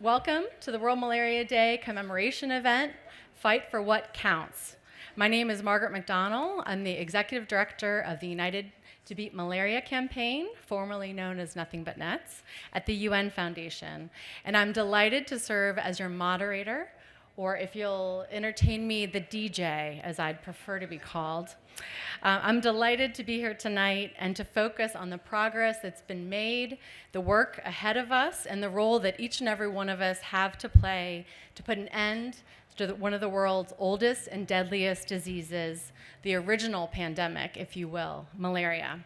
Welcome to the World Malaria Day commemoration event, Fight for What Counts. My name is Margaret McDonald. I'm the Executive Director of the United to Beat Malaria campaign, formerly known as Nothing But Nets, at the UN Foundation. And I'm delighted to serve as your moderator, or if you'll entertain me, the DJ, as I'd prefer to be called. I'm delighted to be here tonight and to focus on the progress that's been made, the work ahead of us, and the role that each and every one of us have to play to put an end to one of the world's oldest and deadliest diseases, the original pandemic, if you will, malaria.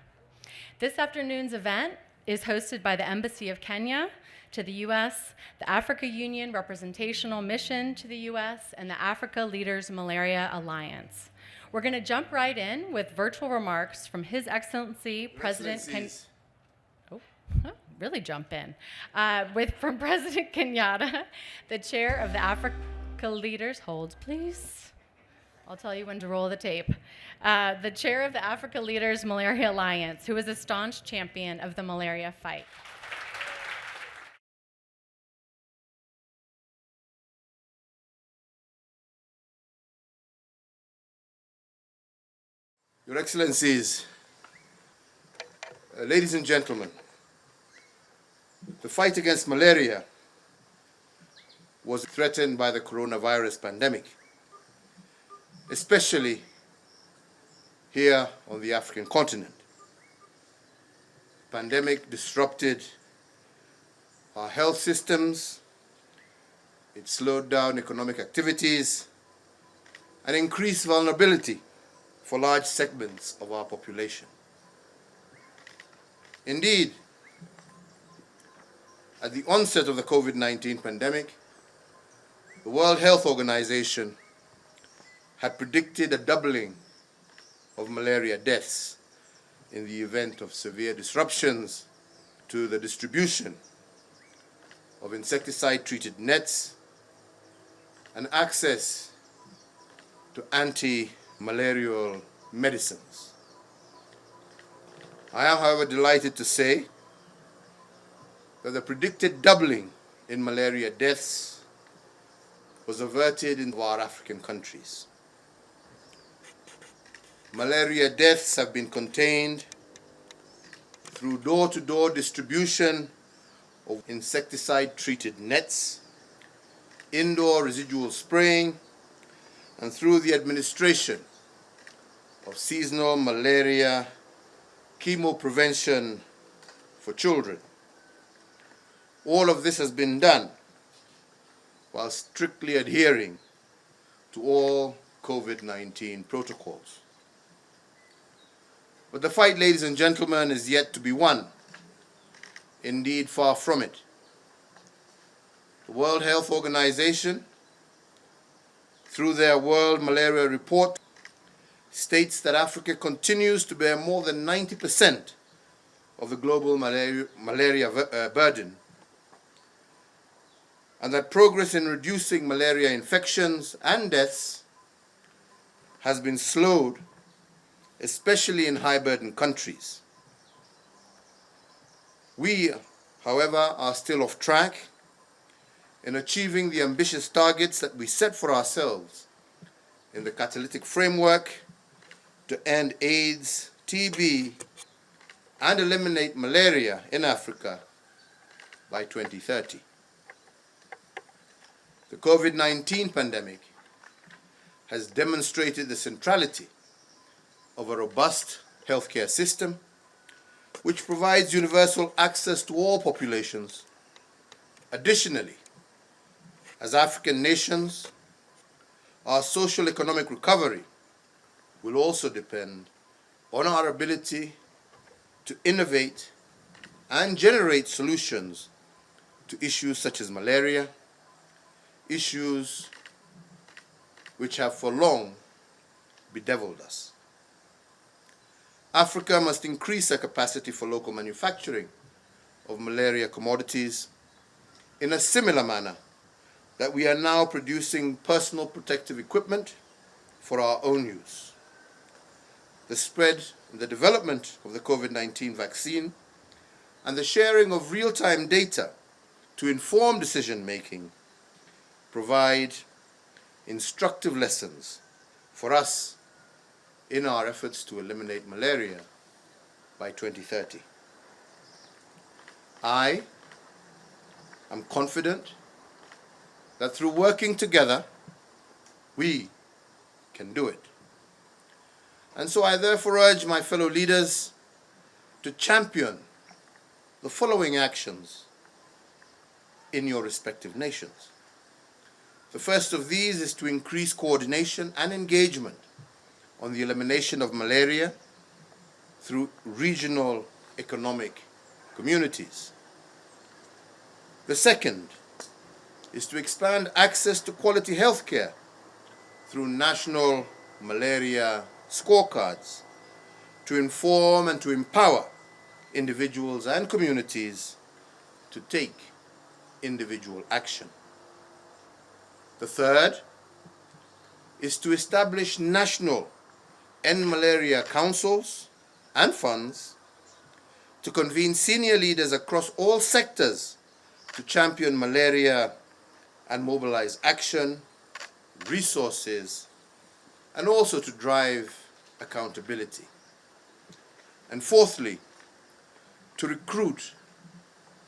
This afternoon's event is hosted by the Embassy of Kenya to the U.S., the Africa Union Representational Mission to the U.S., and the Africa Leaders Malaria Alliance. We're going to jump right in with virtual remarks from His Excellency President really jump in. From President Kenyatta, the chair of the Africa Leaders, hold please. I'll tell you when to roll the tape. The chair of the Africa Leaders Malaria Alliance, who is a staunch champion of the malaria fight. Your Excellencies, ladies and gentlemen, the fight against malaria was threatened by the coronavirus pandemic, especially here on the African continent. The pandemic disrupted our health systems, it slowed down economic activities, and increased vulnerability for large segments of our population. Indeed, at the onset of the COVID-19 pandemic, the World Health Organization had predicted a doubling of malaria deaths in the event of severe disruptions to the distribution of insecticide-treated nets and access to anti-malarial medicines. I am, however, delighted to say that the predicted doubling in malaria deaths was averted in our African countries. Malaria deaths have been contained through door-to-door distribution of insecticide-treated nets, indoor residual spraying, and through the administration of seasonal malaria chemoprevention for children. All of this has been done while strictly adhering to all COVID-19 protocols. But the fight, ladies and gentlemen, is yet to be won. Indeed, far from it. The World Health Organization, through their World Malaria Report, states that Africa continues to bear more than 90% of the global malaria burden, and that progress in reducing malaria infections and deaths has been slowed, especially in high-burden countries. We, however, are still off track in achieving the ambitious targets that we set for ourselves in the catalytic framework to end AIDS, TB, and eliminate malaria in Africa by 2030. The COVID-19 pandemic has demonstrated the centrality of a robust healthcare system which provides universal access to all populations. Additionally, as African nations, our social economic recovery will also depend on our ability to innovate and generate solutions to issues such as malaria, issues which have for long bedeviled us. Africa must increase her capacity for local manufacturing of malaria commodities in a similar manner that we are now producing personal protective equipment for our own use. The spread and the development of the COVID-19 vaccine and the sharing of real-time data to inform decision-making provide instructive lessons for us in our efforts to eliminate malaria by 2030. I am confident that through working together, we can do it. And so I therefore urge my fellow leaders to champion the following actions in your respective nations. The first of these is to increase coordination and engagement on the elimination of malaria through regional economic communities. The second is to expand access to quality health care through national malaria scorecards to inform and to empower individuals and communities to take individual action. The third is to establish national end malaria councils and funds to convene senior leaders across all sectors to champion malaria and mobilize action, resources, and also to drive accountability. And fourthly, to recruit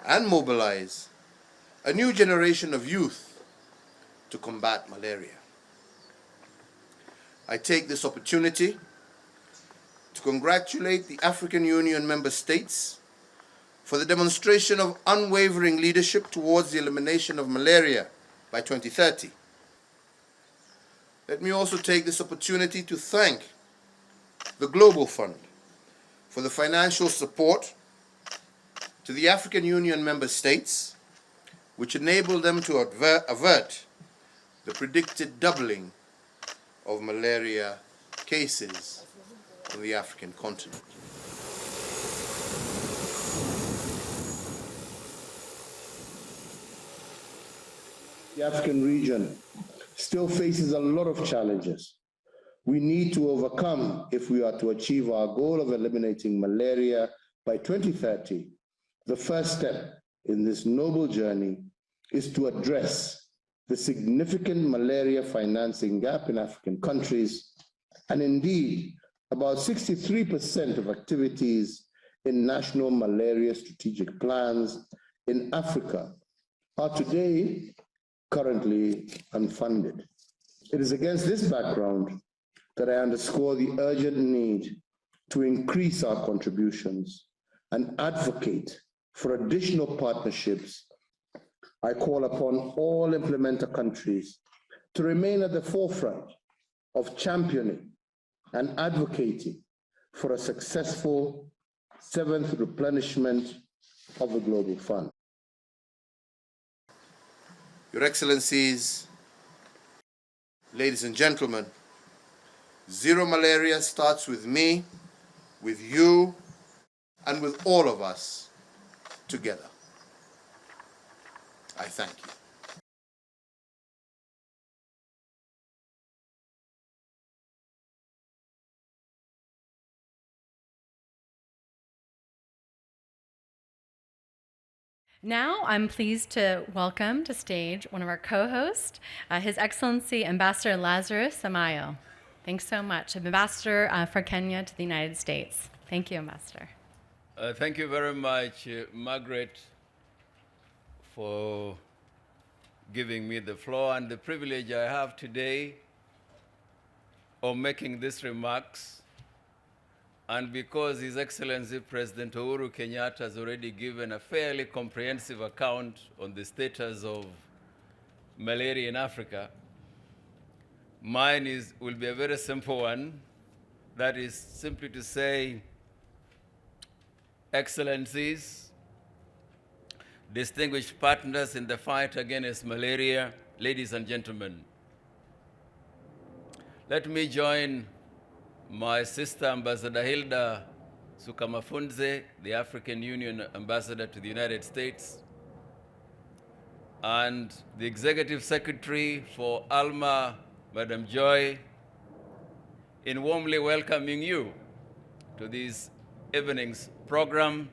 and mobilize a new generation of youth to combat malaria. I take this opportunity to congratulate the African Union member states for the demonstration of unwavering leadership towards the elimination of malaria by 2030. Let me also take this opportunity to thank the Global Fund for the financial support to the African Union member states, which enabled them to avert the predicted doubling of malaria cases on the African continent. The African region still faces a lot of challenges we need to overcome if we are to achieve our goal of eliminating malaria by 2030. The first step in this noble journey is to address the significant malaria financing gap in African countries, and indeed, about 63% of activities in national malaria strategic plans in Africa are today currently unfunded. It is against this background that I underscore the urgent need to increase our contributions and advocate for additional partnerships. I call upon all implementer countries to remain at the forefront of championing and advocating for a successful 7th replenishment of the Global Fund. Your Excellencies, ladies and gentlemen, zero malaria starts with me, with you, and with all of us together. I thank you. Now I'm pleased to welcome to stage one of our co-hosts, His Excellency Ambassador Lazarus Samayo. Thanks so much. Ambassador for Kenya to the United States. Thank you, Ambassador. Thank you very much, Margaret, for giving me the floor and the privilege I have today of making these remarks. And because His Excellency President Uhuru Kenyatta has already given a fairly comprehensive account on the status of malaria in Africa, mine will be a very simple one. That is simply to say, Excellencies, distinguished partners in the fight against malaria, ladies and gentlemen, let me join my sister Ambassador Hilda Sukamafunze, the African Union Ambassador to the United States, and the Executive Secretary for ALMA, Madam Joy, in warmly welcoming you to this evening's program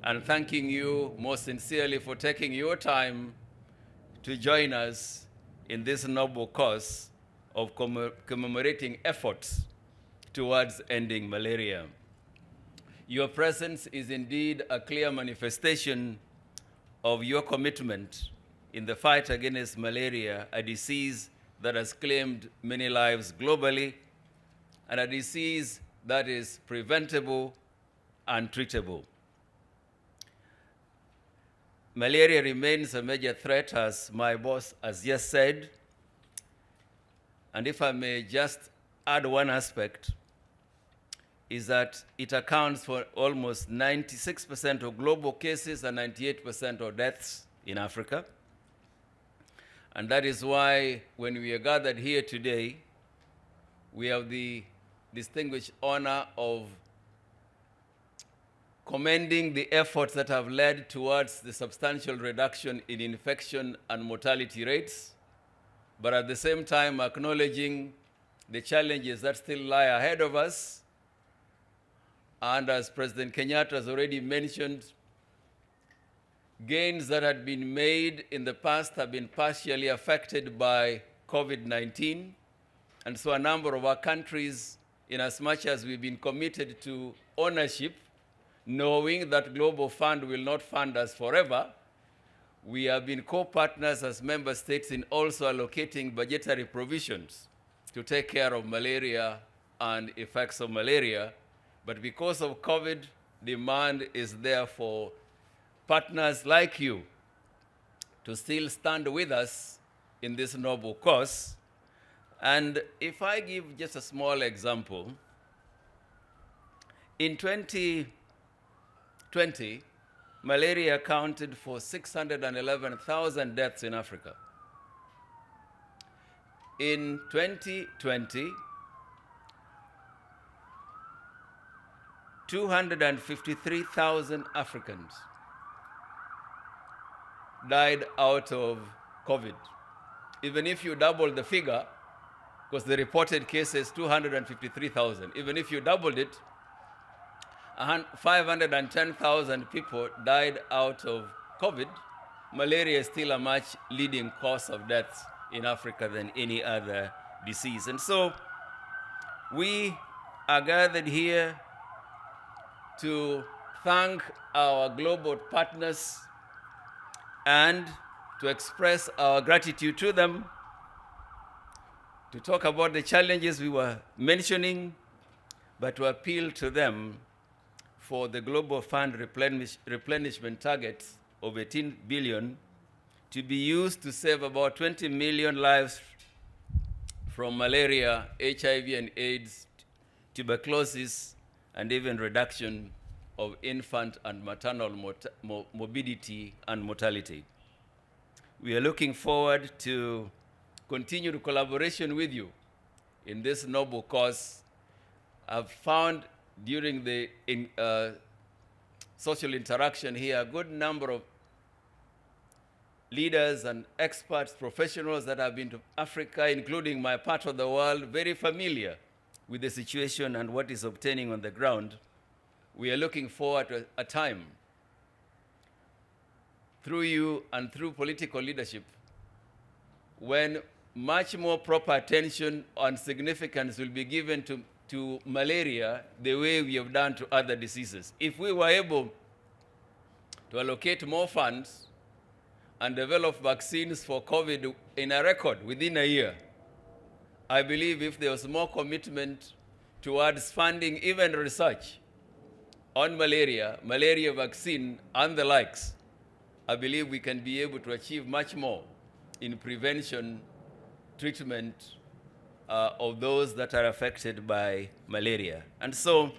and thanking you most sincerely for taking your time to join us in this noble cause of commemorating efforts towards ending malaria. Your presence is indeed a clear manifestation of your commitment in the fight against malaria, a disease that has claimed many lives globally, and a disease that is preventable and treatable. Malaria remains a major threat, as my boss has just said. And if I may just add one aspect, is that it accounts for almost 96% of global cases and 98% of deaths in Africa. And that is why when we are gathered here today, we have the distinguished honor of commending the efforts that have led towards the substantial reduction in infection and mortality rates, but at the same time acknowledging the challenges that still lie ahead of us. And as President Kenyatta has already mentioned, gains that had been made in the past have been partially affected by COVID-19. And so a number of our countries, in as much as we've been committed to ownership, knowing that Global Fund will not fund us forever, we have been co-partners as member states in also allocating budgetary provisions to take care of malaria and effects of malaria. But because of COVID, demand is there for partners like you to still stand with us in this noble cause. And if I give just a small example, in 2020, malaria accounted for 611,000 deaths in Africa. In 2020, 253,000 Africans died out of COVID. Even if you double the figure, because the reported case is 253,000, even if you doubled it, 510,000 people died out of COVID. Malaria is still a much leading cause of deaths in Africa than any other disease. And so we are gathered here to thank our global partners and to express our gratitude to them, to talk about the challenges we were mentioning, but to appeal to them for the Global Fund replenishment targets of 18 billion to be used to save about 20 million lives from malaria, HIV and AIDS, tuberculosis, and even reduction of infant and maternal morbidity and mortality. We are looking forward to continued collaboration with you in this noble cause. I've found during the social interaction here a good number of leaders and experts, professionals that have been to Africa, including my part of the world, very familiar with the situation and what is obtaining on the ground. We are looking forward to a time through you and through political leadership when much more proper attention and significance will be given to malaria the way we have done to other diseases. If we were able to allocate more funds and develop vaccines for COVID in a record within a year, I believe if there was more commitment towards funding even research on malaria, malaria vaccine, and the likes, I believe we can be able to achieve much more in prevention, treatment of those that are affected by malaria. And so,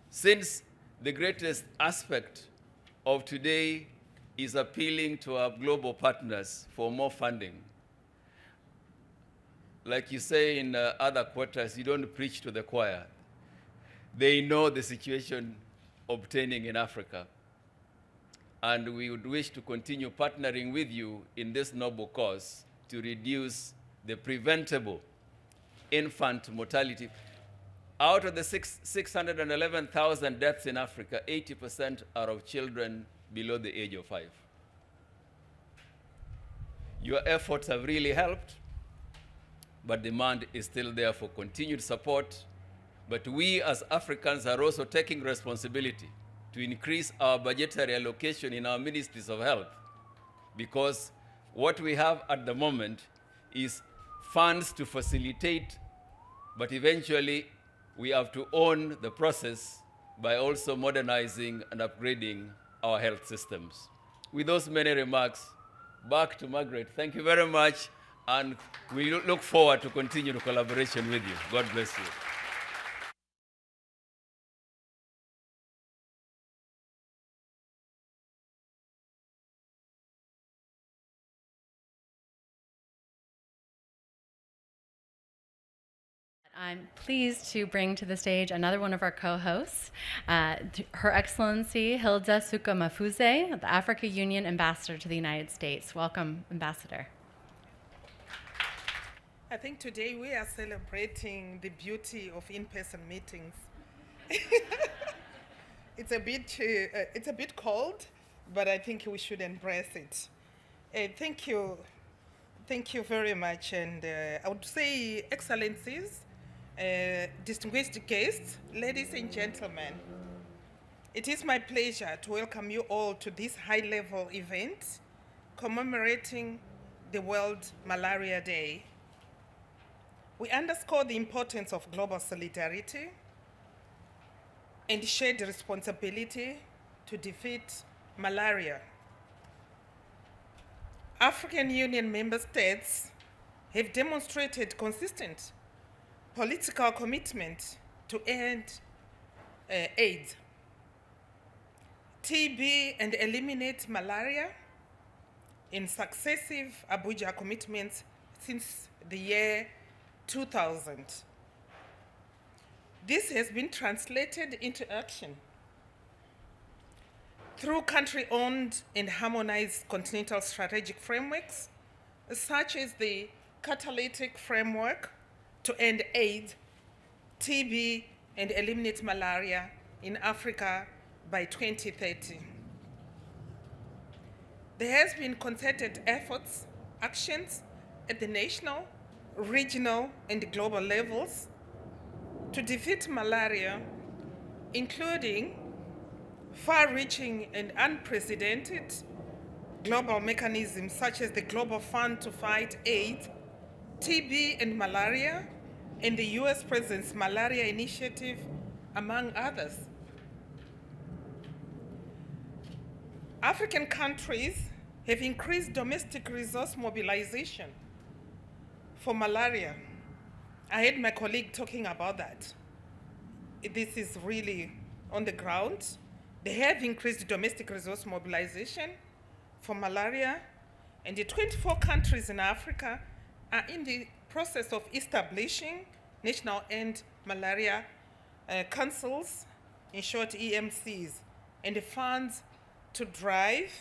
since the greatest aspect of today is appealing to our global partners for more funding, like you say in other quarters, you don't preach to the choir. They know the situation obtaining in Africa. And we would wish to continue partnering with you in this noble cause to reduce the preventable infant mortality. Out of the 611,000 deaths in Africa, 80% are of children below the age of 5. Your efforts have really helped, but demand is still there for continued support. But we as Africans are also taking responsibility to increase our budgetary allocation in our ministries of health, because what we have at the moment is funds to facilitate, but eventually we have to own the process by also modernizing and upgrading our health systems. With those many remarks, back to Margaret. Thank you very much, and we look forward to continued collaboration with you. God bless you. I'm pleased to bring to the stage another one of our co-hosts, Her Excellency Hilda Suka-Mafuze, the Africa Union Ambassador to the United States. Welcome, Ambassador. I think today we are celebrating the beauty of in-person meetings. It's a bit cold, but I think we should embrace it. Thank you very much, and I would say, Excellencies, distinguished guests, ladies and gentlemen, it is my pleasure to welcome you all to this high-level event commemorating the World Malaria Day. We underscore the importance of global solidarity and shared responsibility to defeat malaria. African Union member states have demonstrated consistent political commitment to end AIDS, TB, and eliminate malaria in successive Abuja commitments since the year 2000. This has been translated into action through country-owned and harmonized continental strategic frameworks, such as the Catalytic Framework to End AIDS, TB, and Eliminate Malaria in Africa by 2030. There has been concerted efforts, actions at the national, regional, and global levels to defeat malaria, including far-reaching and unprecedented global mechanisms such as the Global Fund to Fight AIDS, TB, and Malaria, and the US President's Malaria Initiative, among others. African countries have increased domestic resource mobilization for malaria. I heard my colleague talking about that. This is really on the ground. They have increased domestic resource mobilization for malaria, and the 24 countries in Africa are in the process of establishing national end malaria councils, in short EMCs, and the funds to drive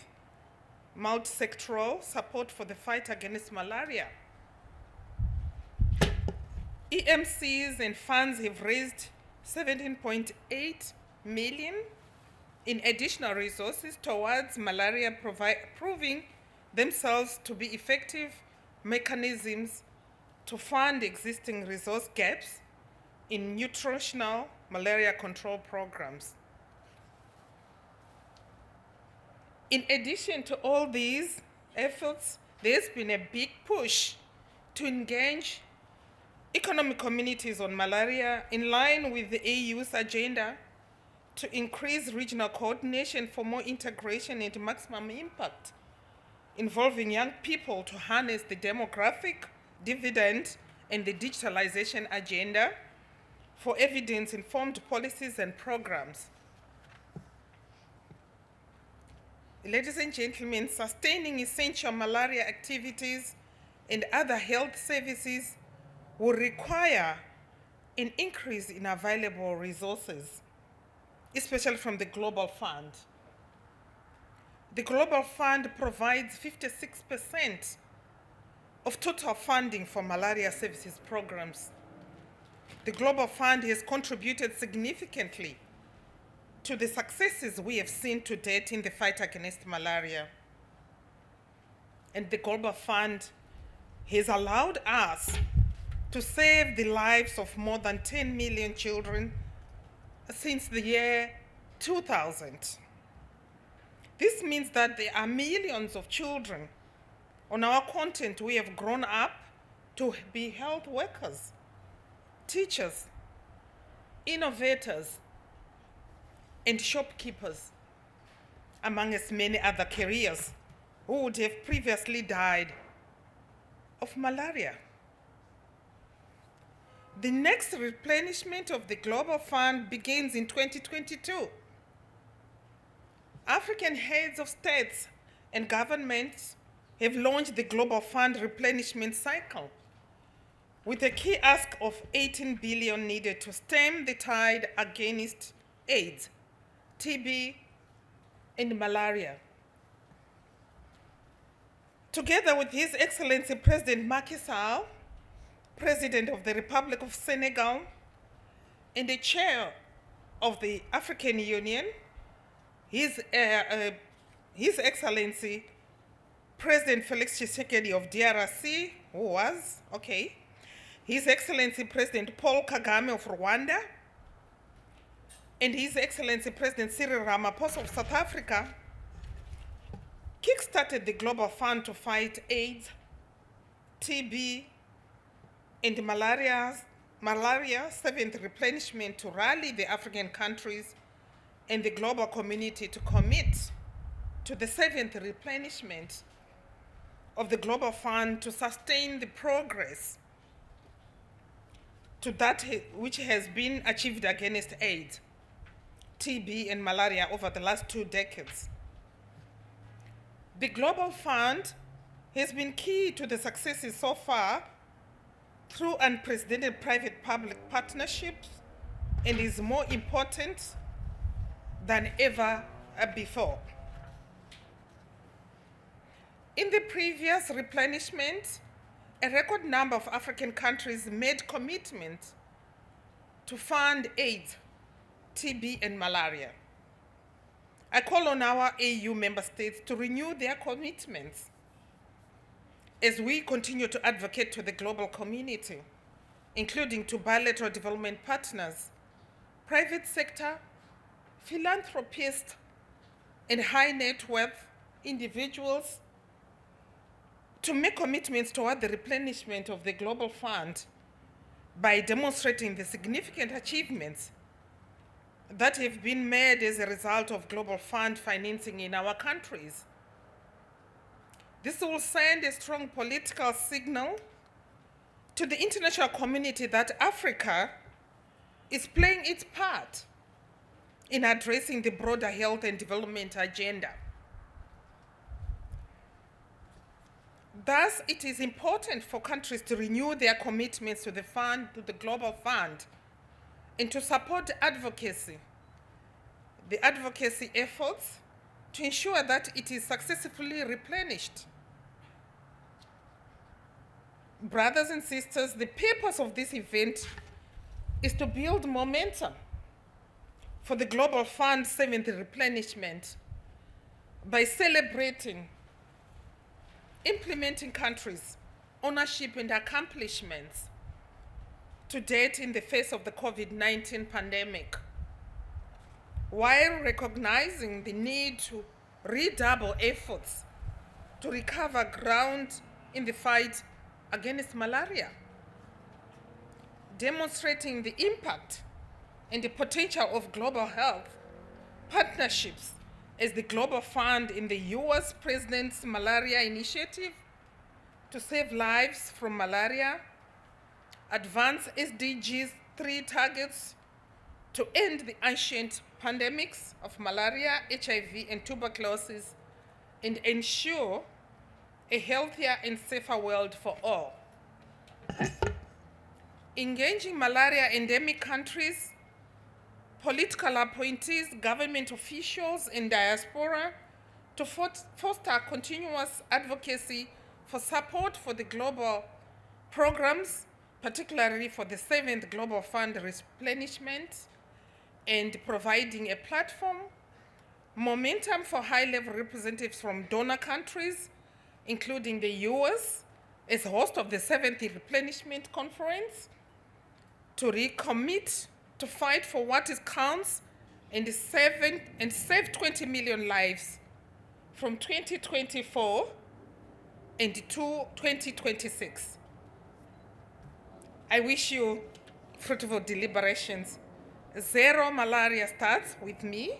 multi-sectoral support for the fight against malaria. EMCs and funds have raised 17.8 million in additional resources towards malaria, proving themselves to be effective mechanisms to fund existing resource gaps in nutritional malaria control programs. In addition to all these efforts, there's been a big push to engage economic communities on malaria in line with the EU's agenda to increase regional coordination for more integration and maximum impact, involving young people to harness the demographic dividend and the digitalization agenda for evidence-informed policies and programs. Ladies and gentlemen, sustaining essential malaria activities and other health services will require an increase in available resources, especially from the Global Fund. The Global Fund provides 56% of total funding for malaria services programs. the Global Fund has contributed significantly to the successes we have seen to date in the fight against malaria. And the Global Fund has allowed us to save the lives of more than 10 million children since the year 2000. This means that there are millions of children on our continent who have grown up to be health workers, teachers, innovators, and shopkeepers, among as many other careers, who would have previously died of malaria. The next replenishment of the Global Fund begins in 2022. African heads of states and governments have launched the Global Fund replenishment cycle with a key ask of 18 billion needed to stem the tide against AIDS, TB, and malaria. Together with His Excellency President Macky Sall, President of the Republic of Senegal, and the Chair of the African Union, His Excellency President Felix Tshisekedi of DRC, His Excellency President Paul Kagame of Rwanda, and His Excellency President Cyril Ramaphosa of South Africa, kickstarted the Global Fund to fight AIDS, TB, and Malaria's seventh replenishment to rally the African countries and the global community to commit to the seventh replenishment of the Global Fund to sustain the progress to that which has been achieved against AIDS, TB, and malaria over the last 2 decades. The Global Fund has been key to the successes so far through unprecedented private-public partnerships and is more important than ever before. In the previous replenishment, a record number of African countries made commitments to fund AIDS, TB, and malaria. I call on our AU member states to renew their commitments as we continue to advocate to the global community, including to bilateral development partners, private sector, philanthropists, and high net worth individuals to make commitments toward the replenishment of the Global Fund by demonstrating the significant achievements that have been made as a result of Global Fund financing in our countries. This will send a strong political signal to the international community that Africa is playing its part in addressing the broader health and development agenda. Thus, it is important for countries to renew their commitments to the fund, to the Global Fund, and to support the advocacy efforts to ensure that it is successfully replenished. Brothers and sisters, the purpose of this event is to build momentum for the Global Fund's seventh replenishment by celebrating implementing countries' ownership and accomplishments to date in the face of the COVID-19 pandemic, while recognizing the need to redouble efforts to recover ground in the fight against malaria, demonstrating the impact and the potential of global health partnerships as the Global Fund in the US President's Malaria Initiative to save lives from malaria, advance SDGs 3 targets to end the ancient pandemics of malaria, HIV, and tuberculosis, and ensure a healthier and safer world for all. Engaging malaria endemic countries, political appointees, government officials, and diaspora to foster continuous advocacy for support for the global programs particularly for the 7th Global Fund Replenishment, and providing a platform, momentum for high-level representatives from donor countries, including the US, as host of the 7th Replenishment Conference, to recommit to fight for what it counts and save 20 million lives from 2024 and to 2026. I wish you fruitful deliberations. Zero malaria starts with me.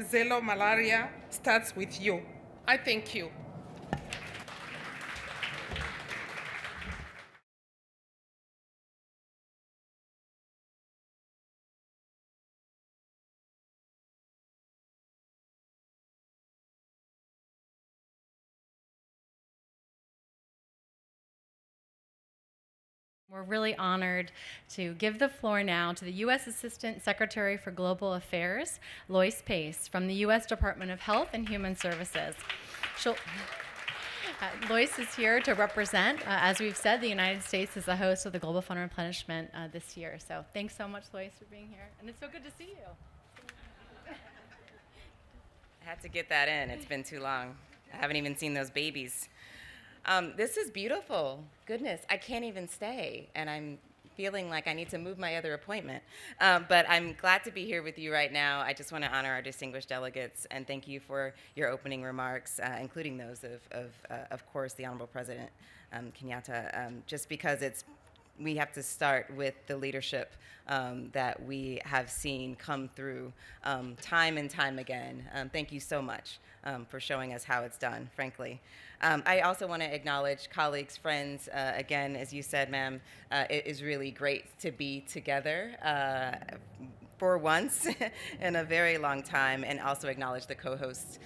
Zero malaria starts with you. I thank you. We're really honored to give the floor now to the U.S. Assistant Secretary for Global Affairs, Lois Pace, from the U.S. Department of Health and Human Services. Lois is here to represent, as we've said, the United States is the host of the Global Fund Replenishment this year. So thanks so much, Lois, for being here. And it's so good to see you. I had to get that in. It's been too long. I haven't even seen those babies. This is beautiful. Goodness, I can't even stay, and I'm feeling like I need to move my other appointment. But I'm glad to be here with you right now. I just want to honor our distinguished delegates and thank you for your opening remarks, including those of course, the Honorable President Kenyatta, just because we have to start with the leadership that we have seen come through time and time again. Thank you so much for showing us how it's done, frankly. I also want to acknowledge colleagues, friends. Again, as you said, ma'am, it is really great to be together for once in a very long time, and also acknowledge the co-hosts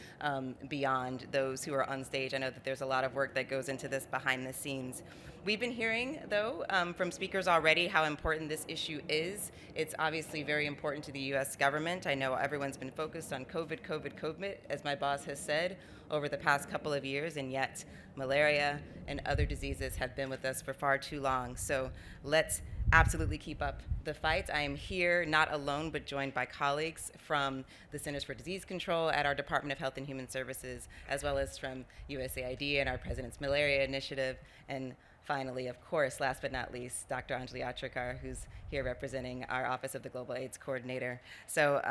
beyond those who are on stage. I know that there's a lot of work that goes into this behind the scenes. We've been hearing, though, from speakers already how important this issue is. It's obviously very important to the U.S. government. I know everyone's been focused on COVID, as my boss has said, over the past couple of years, and yet malaria and other diseases have been with us for far too long. So let's absolutely keep up the fight. I am here not alone, but joined by colleagues from the Centers for Disease Control at our Department of Health and Human Services, as well as from USAID and our President's Malaria Initiative, and finally, of course, last but not least, Dr. Anjali Atrikar, who's here representing our Office of the Global AIDS Coordinator. So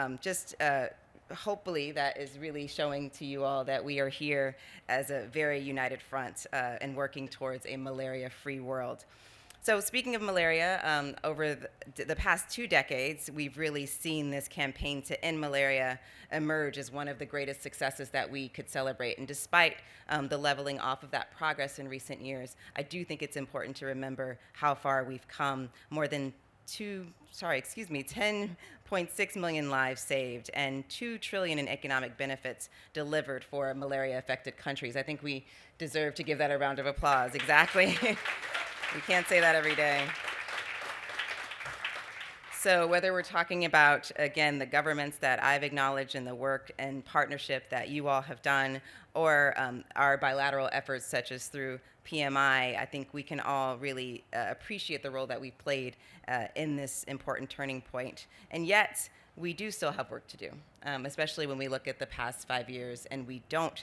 hopefully that is really showing to you all that we are here as a very united front and working towards a malaria-free world. So speaking of malaria, over the past 2 decades, we've really seen this campaign to end malaria emerge as one of the greatest successes that we could celebrate. And despite the leveling off of that progress in recent years, I do think it's important to remember how far we've come. More than 10.6 million lives saved and $2 trillion in economic benefits delivered for malaria-affected countries. I think we deserve to give that a round of applause. Exactly. We can't say that every day. So whether we're talking about, again, the governments that I've acknowledged and the work and partnership that you all have done, or our bilateral efforts such as through PMI, I think we can all really appreciate the role that we've played in this important turning point. And yet, we do still have work to do, especially when we look at the past 5 years, and we don't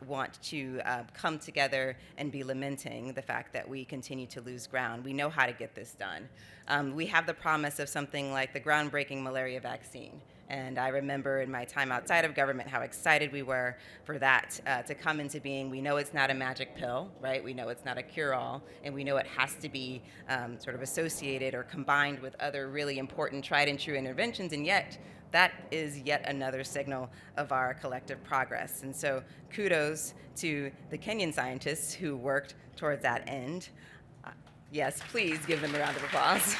want to come together and be lamenting the fact that we continue to lose ground. We know how to get this done. We have the promise of something like the groundbreaking malaria vaccine. And I remember in my time outside of government how excited we were for that to come into being. We know it's not a magic pill, right? We know it's not a cure-all, and we know it has to be sort of associated or combined with other really important tried and true interventions, and yet that is yet another signal of our collective progress. And so kudos to the Kenyan scientists who worked towards that end. Yes, please give them a round of applause.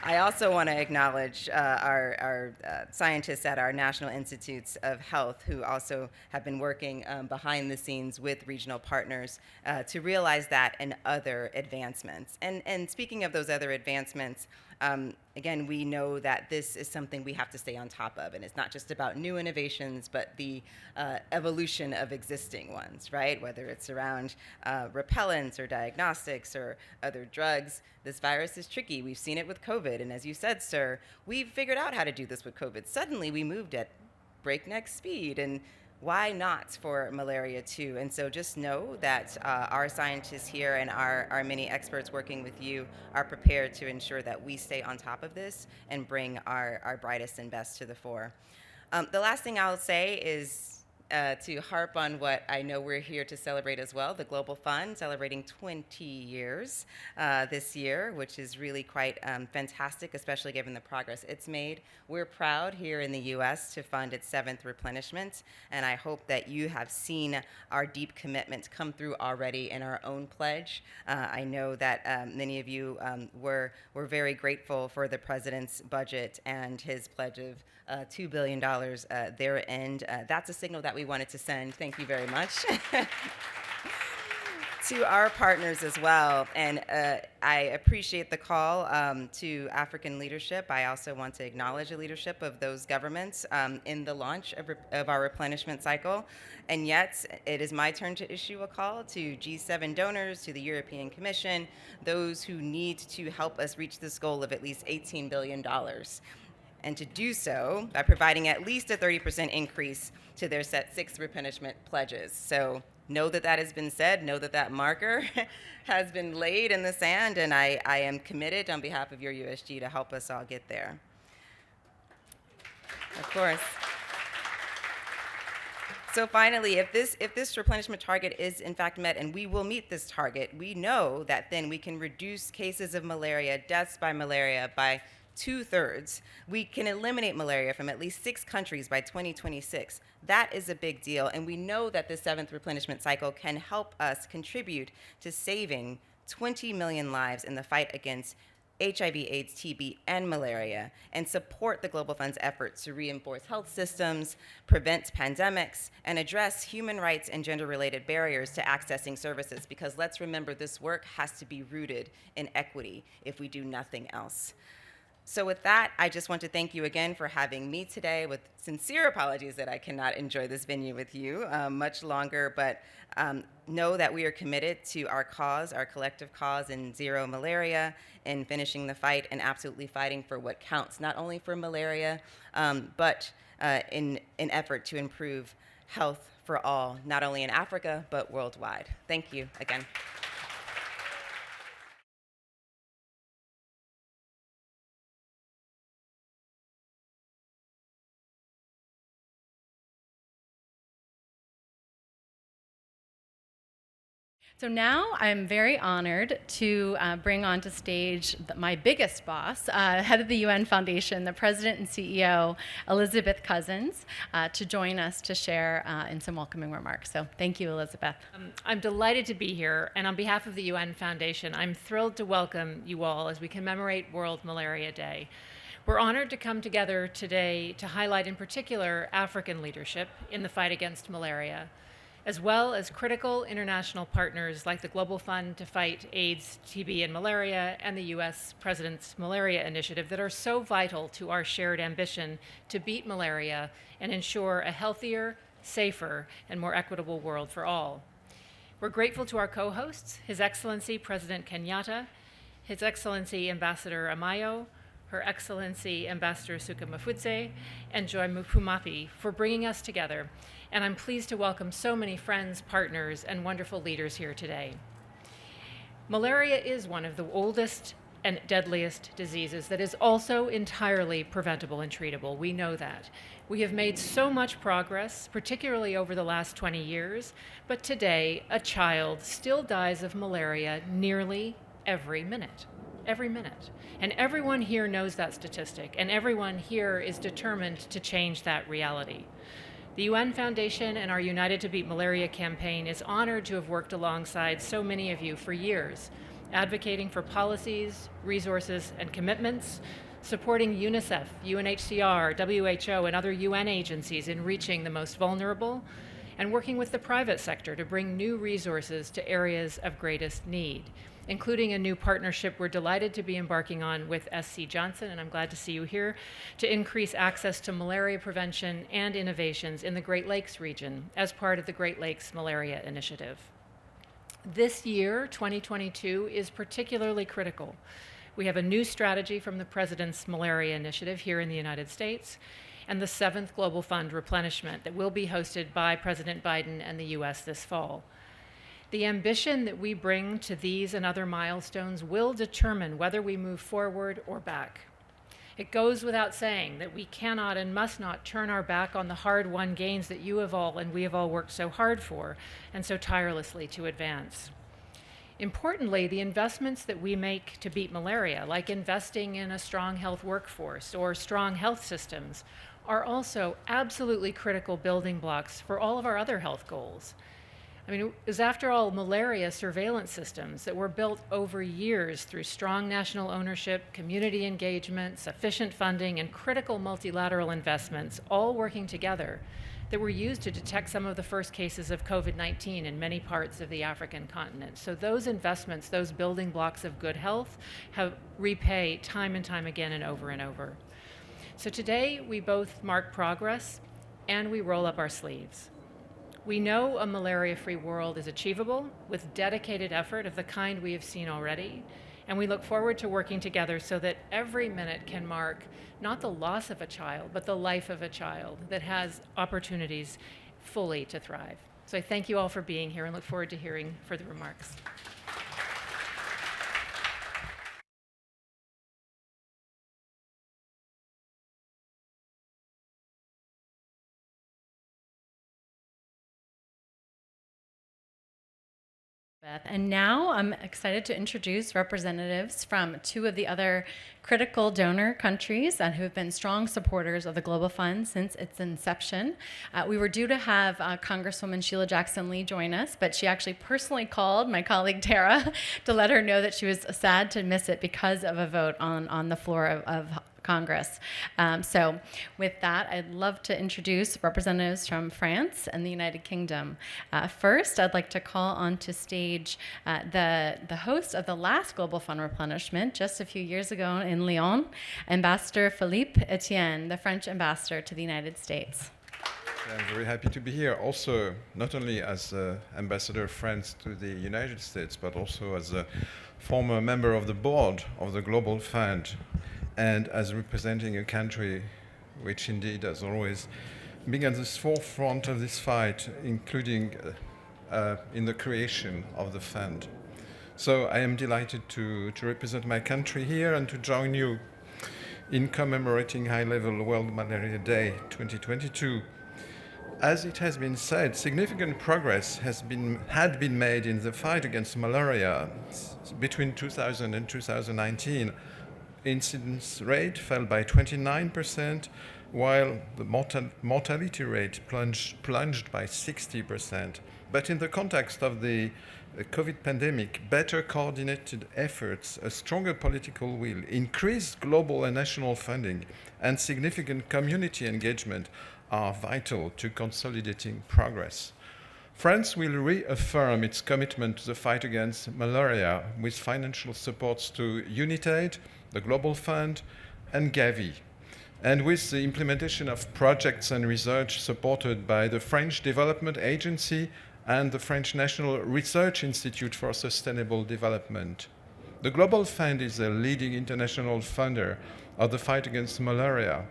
I also want to acknowledge our scientists at our National Institutes of Health who also have been working behind the scenes with regional partners to realize that and other advancements. And speaking of those other advancements, Again, we know that this is something we have to stay on top of, and it's not just about new innovations, but the evolution of existing ones, right? Whether it's around repellents or diagnostics or other drugs. This virus is tricky. We've seen it with COVID, and as you said, sir, we've figured out how to do this with COVID. Suddenly, we moved at breakneck speed, and why not for malaria too? And so just know that our scientists here and our many experts working with you are prepared to ensure that we stay on top of this and bring our brightest and best to the fore. The last thing I'll say is to harp on what I know we're here to celebrate as well, the Global Fund celebrating 20 years this year, which is really quite fantastic, especially given the progress it's made. We're proud here in the US to fund its 7th replenishment, and I hope that you have seen our deep commitment come through already in our own pledge. I know that many of you were very grateful for the President's budget and his pledge of $2 billion there, and that's a signal that we wanted to send. Thank you very much. To our partners as well, and I appreciate the call to African leadership. I also want to acknowledge the leadership of those governments in the launch of our replenishment cycle, and yet it is my turn to issue a call to G7 donors, to the European Commission, those who need to help us reach this goal of at least $18 billion. And to do so by providing at least a 30% increase to their set 6 replenishment pledges. So know that that has been said, know that that marker has been laid in the sand, and I am committed on behalf of your USG to help us all get there. Of course. So finally, if this replenishment target is in fact met, and we will meet this target, we know that then we can reduce cases of malaria, deaths by malaria by 2/3. We can eliminate malaria from at least 6 countries by 2026. That is a big deal, and we know that the 7th replenishment cycle can help us contribute to saving 20 million lives in the fight against HIV, AIDS, TB, and malaria, and support the Global Fund's efforts to reinforce health systems, prevent pandemics, and address human rights and gender-related barriers to accessing services, because let's remember, this work has to be rooted in equity if we do nothing else. So with that, I just want to thank you again for having me today, with sincere apologies that I cannot enjoy this venue with you much longer, but know that we are committed to our cause, our collective cause in zero malaria, in finishing the fight and absolutely fighting for what counts, not only for malaria, but in an effort to improve health for all, not only in Africa, but worldwide. Thank you again. So now I'm very honored to bring onto stage my biggest boss, head of the UN Foundation, the president and CEO, Elizabeth Cousins, to join us to share in some welcoming remarks. So thank you, Elizabeth. I'm delighted to be here, and on behalf of the UN Foundation, I'm thrilled to welcome you all as we commemorate World Malaria Day. We're honored to come together today to highlight in particular African leadership in the fight against malaria, as well as critical international partners like the Global Fund to fight AIDS, TB, and malaria, and the US President's Malaria Initiative that are so vital to our shared ambition to beat malaria and ensure a healthier, safer, and more equitable world for all. We're grateful to our co-hosts, His Excellency President Kenyatta, His Excellency Ambassador Amayo, Her Excellency Ambassador Suka Mafudze, and Joy Mupumapi for bringing us together. And I'm pleased to welcome so many friends, partners, and wonderful leaders here today. Malaria is one of the oldest and deadliest diseases that is also entirely preventable and treatable. We know that. We have made so much progress, particularly over the last 20 years, but today a child still dies of malaria nearly every minute. Every minute. And everyone here knows that statistic, and everyone here is determined to change that reality. The UN Foundation and our United to Beat Malaria campaign is honored to have worked alongside so many of you for years, advocating for policies, resources, and commitments, supporting UNICEF, UNHCR, WHO, and other UN agencies in reaching the most vulnerable, and working with the private sector to bring new resources to areas of greatest need, including a new partnership we're delighted to be embarking on with SC Johnson, and I'm glad to see you here, to increase access to malaria prevention and innovations in the Great Lakes region as part of the Great Lakes Malaria Initiative. This year, 2022, is particularly critical. We have a new strategy from the President's Malaria Initiative here in the United States, and the 7th Global Fund Replenishment that will be hosted by President Biden and the US this fall. The ambition that we bring to these and other milestones will determine whether we move forward or back. It goes without saying that we cannot and must not turn our back on the hard-won gains that you have all and we have all worked so hard for and so tirelessly to advance. Importantly, the investments that we make to beat malaria, like investing in a strong health workforce or strong health systems, are also absolutely critical building blocks for all of our other health goals. I mean, it was, after all, malaria surveillance systems that were built over years through strong national ownership, community engagement, sufficient funding, and critical multilateral investments, all working together, that were used to detect some of the first cases of COVID-19 in many parts of the African continent. So those investments, those building blocks of good health, have repay time and time again and over and over. So today, we both mark progress and we roll up our sleeves. We know a malaria-free world is achievable with dedicated effort of the kind we have seen already, and we look forward to working together so that every minute can mark not the loss of a child, but the life of a child that has opportunities fully to thrive. So I thank you all for being here and look forward to hearing further remarks. And now I'm excited to introduce representatives from 2 of the other critical donor countries who have been strong supporters of the Global Fund since its inception. We were due to have Congresswoman Sheila Jackson-Lee join us, but she actually personally called my colleague Tara to let her know that she was sad to miss it because of a vote on the floor of Congress. So with that, I'd love to introduce representatives from France and the United Kingdom. First, I'd like to call onto stage the host of the last Global Fund Replenishment just a few years ago in Lyon, Ambassador Philippe Etienne, the French ambassador to the United States. I'm very happy to be here, also not only as Ambassador of France to the United States, but also as a former member of the board of the Global Fund, and as representing a country which indeed has always been at the forefront of this fight, including in the creation of the fund. So I am delighted to represent my country here and to join you in commemorating High-Level World Malaria Day 2022. As it has been said, significant progress had been made in the fight against malaria between 2000 and 2019. Incidence rate fell by 29%, while the mortality rate plunged by 60%. But in the context of the COVID pandemic, better coordinated efforts, a stronger political will, increased global and national funding, and significant community engagement are vital to consolidating progress. France will reaffirm its commitment to the fight against malaria with financial supports to UNITAID, the Global Fund, and Gavi, and with the implementation of projects and research supported by the French Development Agency and the French National Research Institute for Sustainable Development. The Global Fund is a leading international funder of the fight against malaria.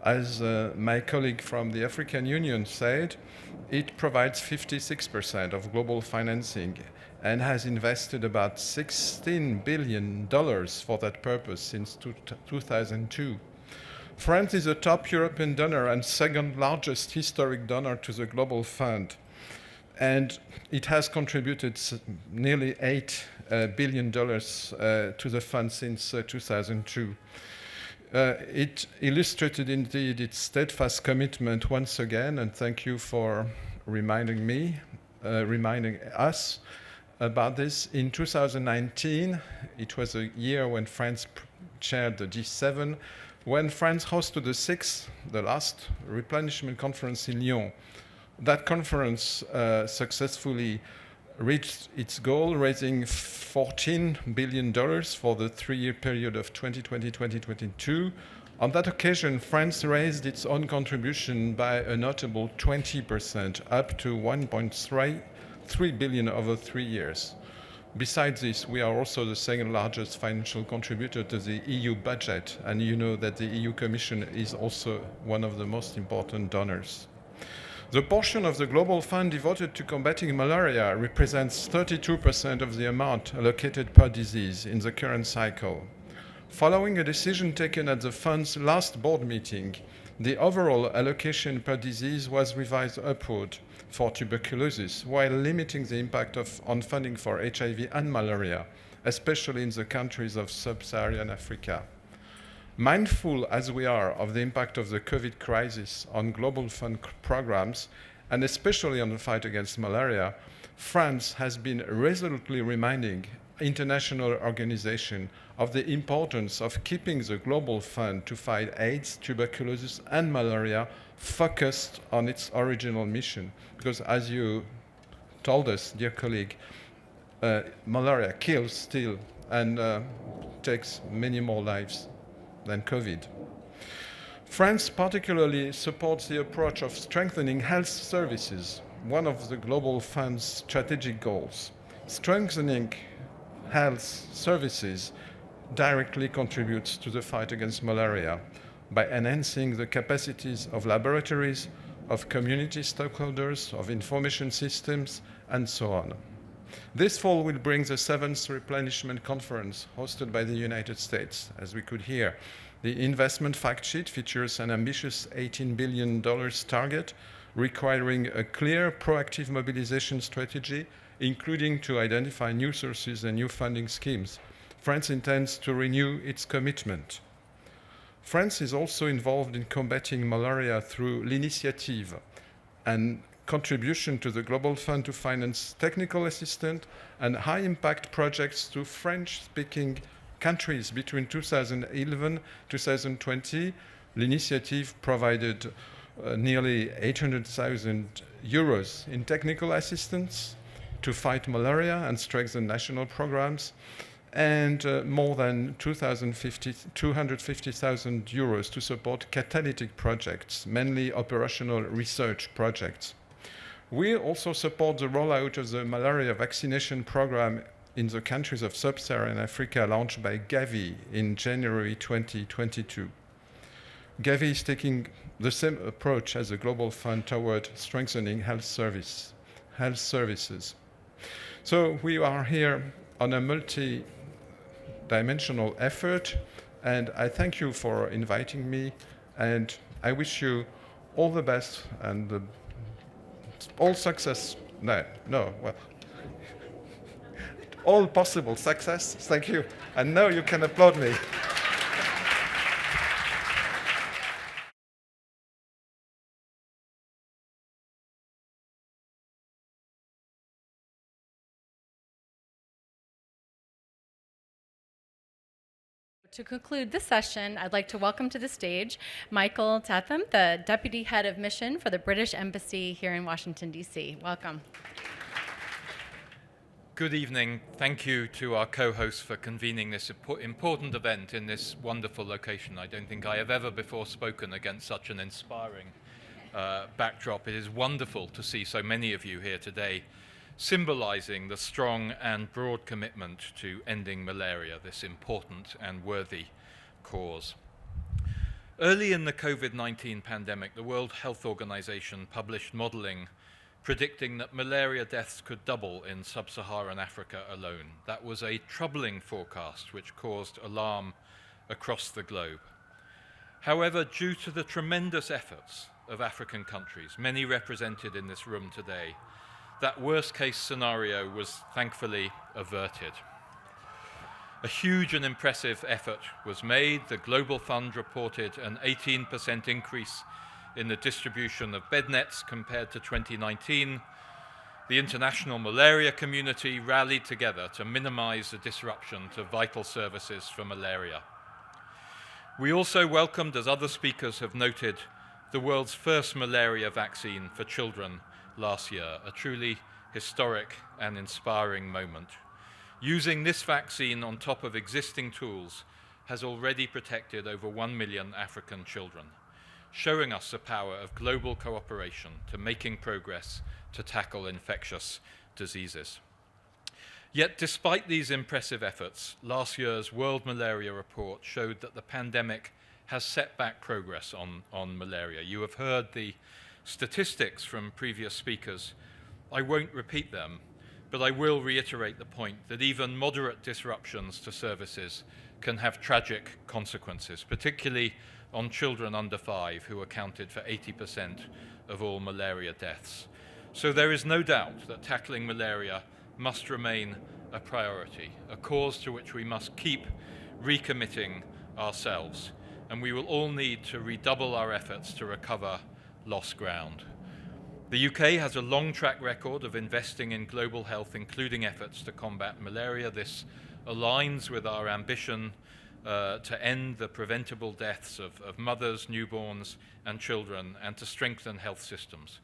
As my colleague from the African Union said, it provides 56% of global financing and has invested about $16 billion for that purpose since 2002. France is a top European donor and second largest historic donor to the Global Fund, and it has contributed nearly $8 billion to the fund since 2002. It illustrated indeed its steadfast commitment once again, and thank you for reminding us about this. In 2019, it was a year when France chaired the G7, when France hosted the last Replenishment Conference in Lyon, That conference successfully reached its goal, raising $14 billion for the 3-year period of 2020-2022. On that occasion, France raised its own contribution by a notable 20%, up to $1.3 billion over 3 years. Besides this, we are also the second largest financial contributor to the EU budget, and you know that the EU Commission is also one of the most important donors. The portion of the Global Fund devoted to combating malaria represents 32% of the amount allocated per disease in the current cycle. Following a decision taken at the Fund's last board meeting, the overall allocation per disease was revised upward for tuberculosis, while limiting the impact on funding for HIV and malaria, especially in the countries of sub-Saharan Africa. Mindful as we are of the impact of the COVID crisis on Global Fund programs, and especially on the fight against malaria, France has been resolutely reminding international organizations of the importance of keeping the Global Fund to fight AIDS, tuberculosis, and malaria focused on its original mission. Because as you told us, dear colleague, malaria kills still and takes many more lives than COVID. France particularly supports the approach of strengthening health services, one of the Global Fund's strategic goals. Strengthening health services directly contributes to the fight against malaria by enhancing the capacities of laboratories, of community stakeholders, of information systems, and so on. This fall will bring the 7th Replenishment Conference hosted by the United States. As we could hear, the investment fact sheet features an ambitious $18 billion target, requiring a clear, proactive mobilization strategy, including to identify new sources and new funding schemes. France intends to renew its commitment. France is also involved in combating malaria through l'Initiative, and contribution to the Global Fund to finance technical assistance and high-impact projects to French-speaking countries. Between 2011 and 2020, l'Initiative provided nearly 800,000 euros in technical assistance to fight malaria and strengthen national programs, and more than 250,000 euros to support catalytic projects, mainly operational research projects. We also support the rollout of the malaria vaccination program in the countries of sub-Saharan Africa, launched by Gavi in January 2022. Gavi is taking the same approach as the Global Fund toward strengthening health services. So we are here on a multi-dimensional effort, and I thank you for inviting me, and I wish you all the best and all success. All possible success. Thank you. And now you can applaud me. To conclude this session, I'd like to welcome to the stage Michael Tatham, the Deputy Head of Mission for the British Embassy here in Washington, D.C. Welcome. Good evening. Thank you to our co-hosts for convening this important event in this wonderful location. I don't think I have ever before spoken against such an inspiring backdrop. It is wonderful to see so many of you here today, symbolizing the strong and broad commitment to ending malaria, this important and worthy cause. Early in the COVID-19 pandemic, the World Health Organization published modeling predicting that malaria deaths could double in sub-Saharan Africa alone. That was a troubling forecast which caused alarm across the globe. However, due to the tremendous efforts of African countries, many represented in this room today, that worst-case scenario was thankfully averted. A huge and impressive effort was made. The Global Fund reported an 18% increase in the distribution of bed nets compared to 2019. The international malaria community rallied together to minimize the disruption to vital services for malaria. We also welcomed, as other speakers have noted, the world's first malaria vaccine for children last year, a truly historic and inspiring moment. Using this vaccine on top of existing tools has already protected over 1 million African children, showing us the power of global cooperation to making progress to tackle infectious diseases. Yet, despite these impressive efforts, last year's World Malaria Report showed that the pandemic has set back progress on malaria. You have heard the statistics from previous speakers. I won't repeat them, but I will reiterate the point that even moderate disruptions to services can have tragic consequences, particularly on children under 5, who accounted for 80% of all malaria deaths. So there is no doubt that tackling malaria must remain a priority, a cause to which we must keep recommitting ourselves, and we will all need to redouble our efforts to recover lost ground. The UK has a long track record of investing in global health, including efforts to combat malaria. This aligns with our ambition to end the preventable deaths of mothers, newborns, and children, and to strengthen health systems.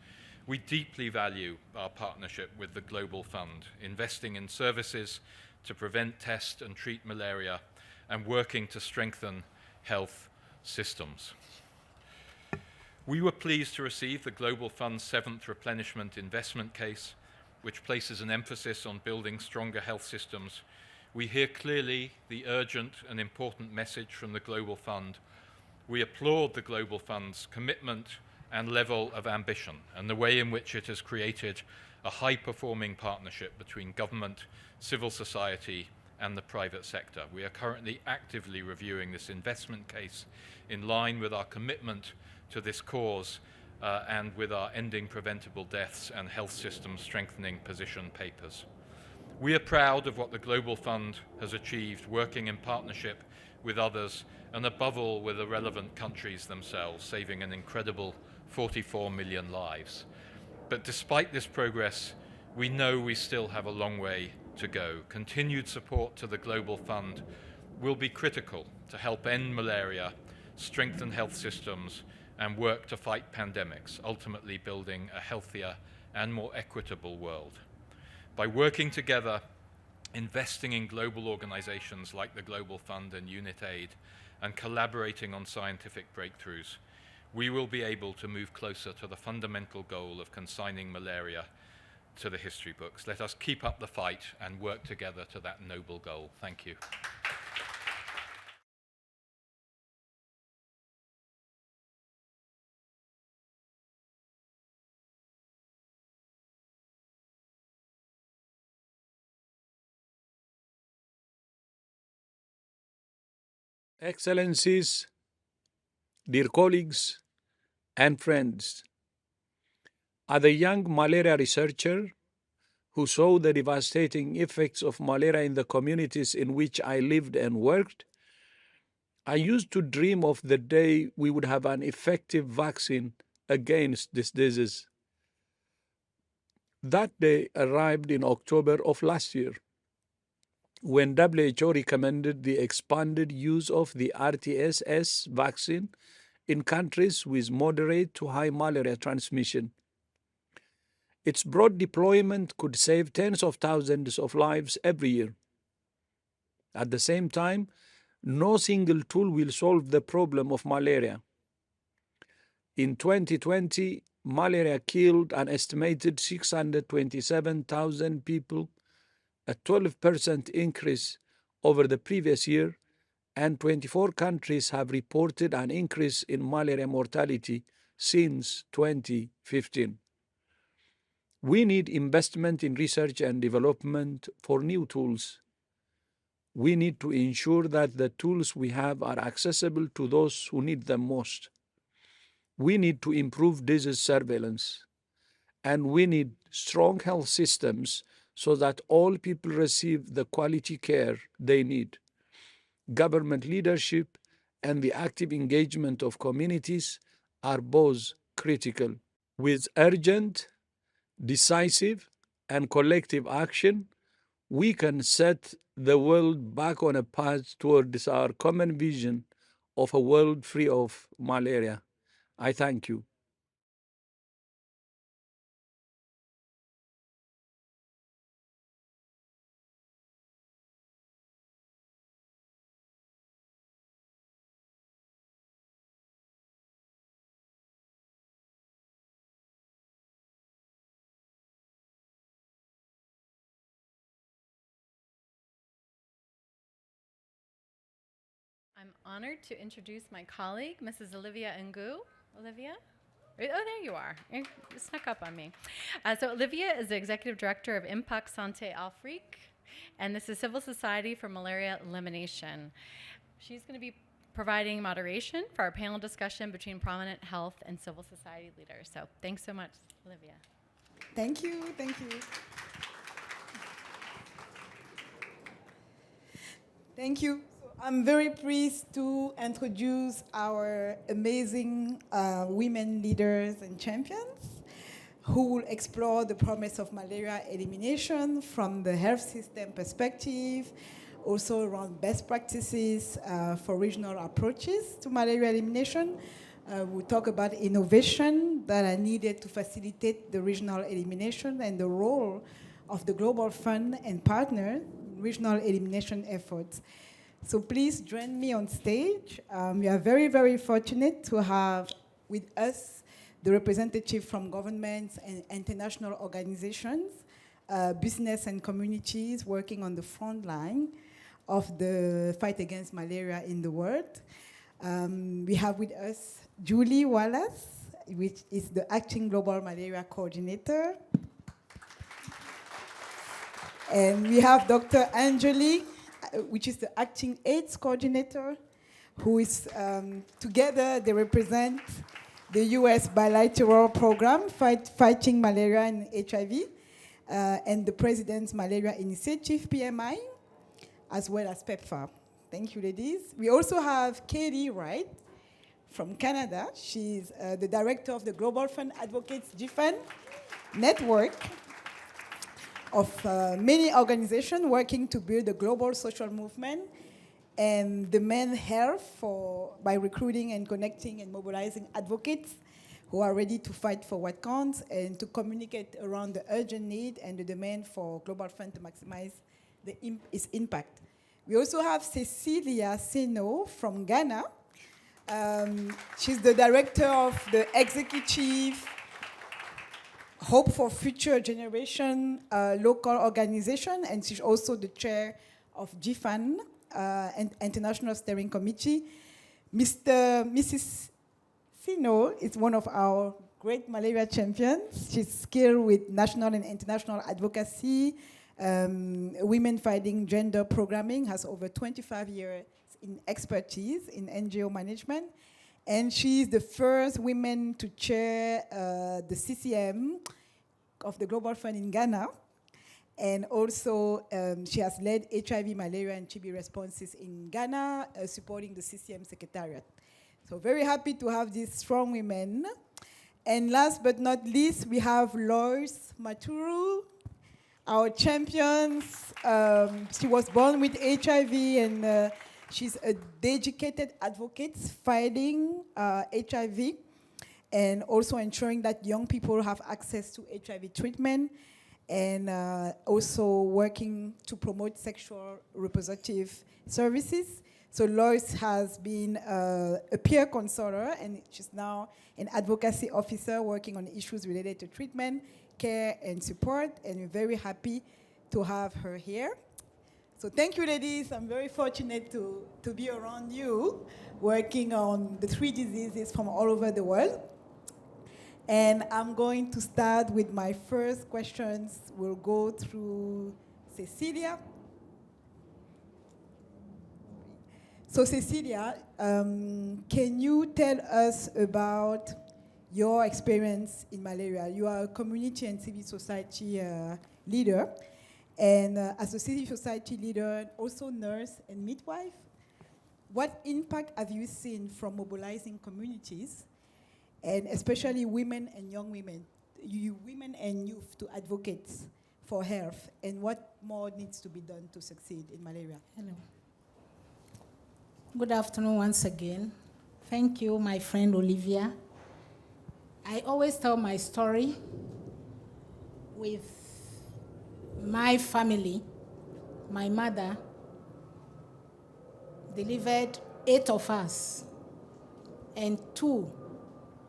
We deeply value our partnership with the Global Fund, investing in services to prevent, test, and treat malaria, and working to strengthen health systems. We were pleased to receive the Global Fund's 7th Replenishment investment case, which places an emphasis on building stronger health systems. We hear clearly the urgent and important message from the Global Fund. We applaud the Global Fund's commitment and level of ambition, and the way in which it has created a high-performing partnership between government, civil society, and the private sector. We are currently actively reviewing this investment case in line with our commitment to this cause and with our Ending Preventable Deaths and Health System Strengthening position papers. We are proud of what the Global Fund has achieved, working in partnership with others, and above all with the relevant countries themselves, saving an incredible 44 million lives. But despite this progress, we know we still have a long way to go. Continued support to the Global Fund will be critical to help end malaria, strengthen health systems, and work to fight pandemics, ultimately building a healthier and more equitable world. By working together, investing in global organizations like the Global Fund and UNITAID, and collaborating on scientific breakthroughs, we will be able to move closer to the fundamental goal of consigning malaria to the history books. Let us keep up the fight and work together to that noble goal. Thank you. Excellencies, dear colleagues and friends, as a young malaria researcher who saw the devastating effects of malaria in the communities in which I lived and worked, I used to dream of the day we would have an effective vaccine against this disease. That day arrived in October of last year, when WHO recommended the expanded use of the RTS vaccine in countries with moderate to high malaria transmission. Its broad deployment could save tens of thousands of lives every year. At the same time, no single tool will solve the problem of malaria. In 2020, malaria killed an estimated 627,000 people, a 12% increase over the previous year, and 24 countries have reported an increase in malaria mortality since 2015. We need investment in research and development for new tools. We need to ensure that the tools we have are accessible to those who need them most. We need to improve disease surveillance, and we need strong health systems so that all people receive the quality care they need. Government leadership and the active engagement of communities are both critical. With urgent, decisive, and collective action, we can set the world back on a path towards our common vision of a world free of malaria. I thank you. I'm honored to introduce my colleague, Mrs. Olivia Ngu. Olivia? Oh, there you are. You snuck up on me. So Olivia is the Executive Director of Impact Santé Afrique, and this is Civil Society for Malaria Elimination. She's going to be providing moderation for our panel discussion between prominent health and civil society leaders. So thanks so much, Olivia. Thank you, thank you. Thank you. So I'm very pleased to introduce our amazing women leaders and champions who will explore the promise of malaria elimination from the health system perspective, also around best practices for regional approaches to malaria elimination. We'll talk about innovation that are needed to facilitate the regional elimination and the role of the Global Fund and partner in regional elimination efforts. So please join me on stage. We are very, very fortunate to have with us the representative from governments and international organizations, business and communities working on the front line of the fight against malaria in the world. We have with us Julie Wallace, which is the acting global malaria coordinator. And we have Dr. Angelique, which is the acting AIDS coordinator, who is, together they represent the US bilateral program fighting malaria and HIV, and the President's Malaria Initiative, PMI, as well as PEPFAR. Thank you, ladies. We also have Katie Wright from Canada. She's the director of the Global Fund Advocates GFAN network of many organizations working to build a global social movement and demand health by recruiting and connecting and mobilizing advocates who are ready to fight for what counts and to communicate around the urgent need and the demand for Global Fund to maximize its impact. We also have Cecilia Seno from Ghana. She's the director of the executive Hope for Future Generation local organization, and she's also the chair of GFAN, and International Steering Committee. Mrs. Sino is one of our great malaria champions. She's skilled with national and international advocacy, women fighting gender programming, has over 25 years in expertise in NGO management. And she's the first woman to chair the CCM of the Global Fund in Ghana. And also, she has led HIV, malaria, and TB responses in Ghana, supporting the CCM Secretariat. So very happy to have these strong women. And last but not least, we have Lois Maturu, our champions. She was born with HIV, and she's a dedicated advocate fighting HIV, and also ensuring that young people have access to HIV treatment, and also working to promote sexual reproductive services. So Lois has been a peer counselor, and she's now an advocacy officer working on issues related to treatment, care, and support, and we're very happy to have her here. So thank you, ladies. I'm very fortunate to be around you, working on the 3 diseases from all over the world. And I'm going to start with my first questions. We'll go through Cecilia. So Cecilia, can you tell us about your experience in malaria? You are a community and civil society leader. And as a civil society leader, also nurse and midwife, what impact have you seen from mobilizing communities, and especially women and young women, women and youth, to advocate for health, and what more needs to be done to succeed in malaria? Hello. Good afternoon once again. Thank you, my friend Olivia, I always tell my story with my family. My mother delivered 8 of us, and 2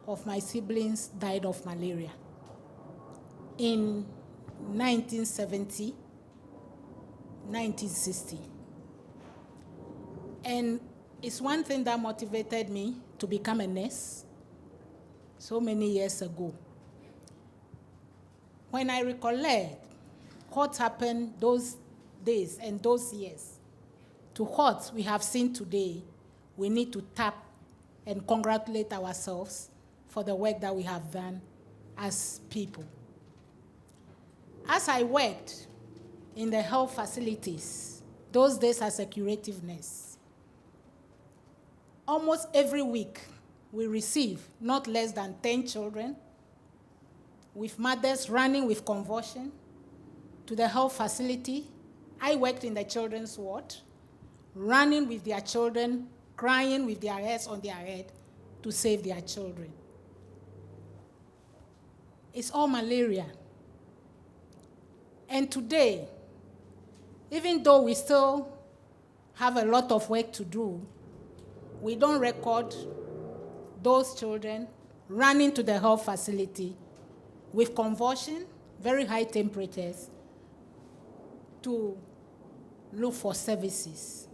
of my siblings died of malaria in 1970, 1960. And it's one thing that motivated me to become a nurse so many years ago. When I recollect what happened those days and those years to what we have seen today, we need to tap and congratulate ourselves for the work that we have done as people. As I worked in the health facilities, those days as a curative nurse, almost every week we receive not less than 10 children with mothers running with convulsion to the health facility. I worked in the children's ward, running with their children, crying with their heads on their head to save their children. It's all malaria. And today, even though we still have a lot of work to do, we don't record those children running to the health facility with convulsion, very high temperatures, to look for services.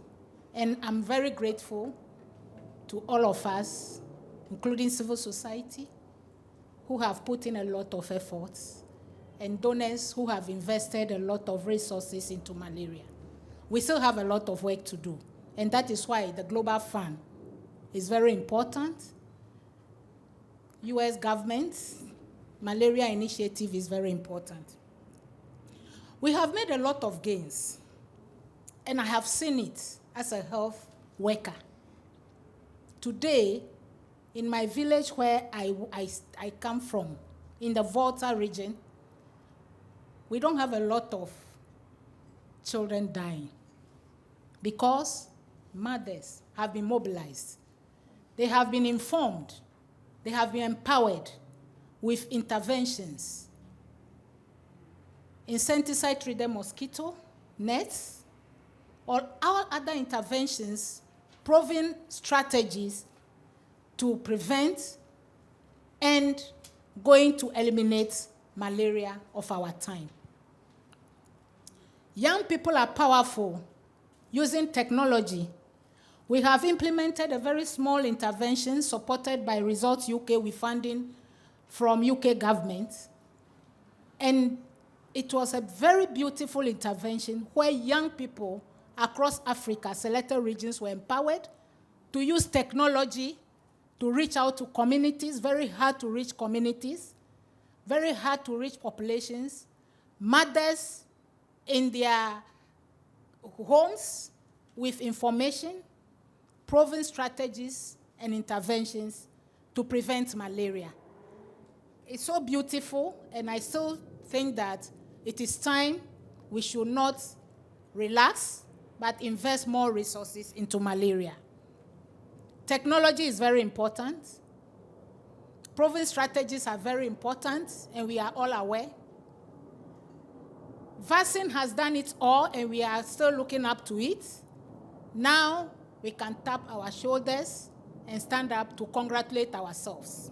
And I'm very grateful to all of us, including civil society, who have put in a lot of efforts, and donors who have invested a lot of resources into malaria. We still have a lot of work to do, and that is why the Global Fund is very important. US government malaria initiative is very important. We have made a lot of gains, and I have seen it as a health worker. Today, in my village where I come from, in the Volta region, we don't have a lot of children dying because mothers have been mobilized. They have been informed. They have been empowered with interventions. Insecticide-treated mosquito nets, or all other interventions, proven strategies to prevent and going to eliminate malaria of our time. Young people are powerful using technology. We have implemented a very small intervention supported by Results UK with funding from UK government. And it was a very beautiful intervention where young people across Africa, selected regions, were empowered to use technology to reach out to communities, very hard to reach communities, very hard to reach populations, mothers in their homes with information, proven strategies and interventions to prevent malaria. It's so beautiful, and I still think that it is time we should not relax, but invest more resources into malaria. Technology is very important. Proven strategies are very important, and we are all aware. Vaccine has done it all, and we are still looking up to it. Now we can tap our shoulders and stand up to congratulate ourselves.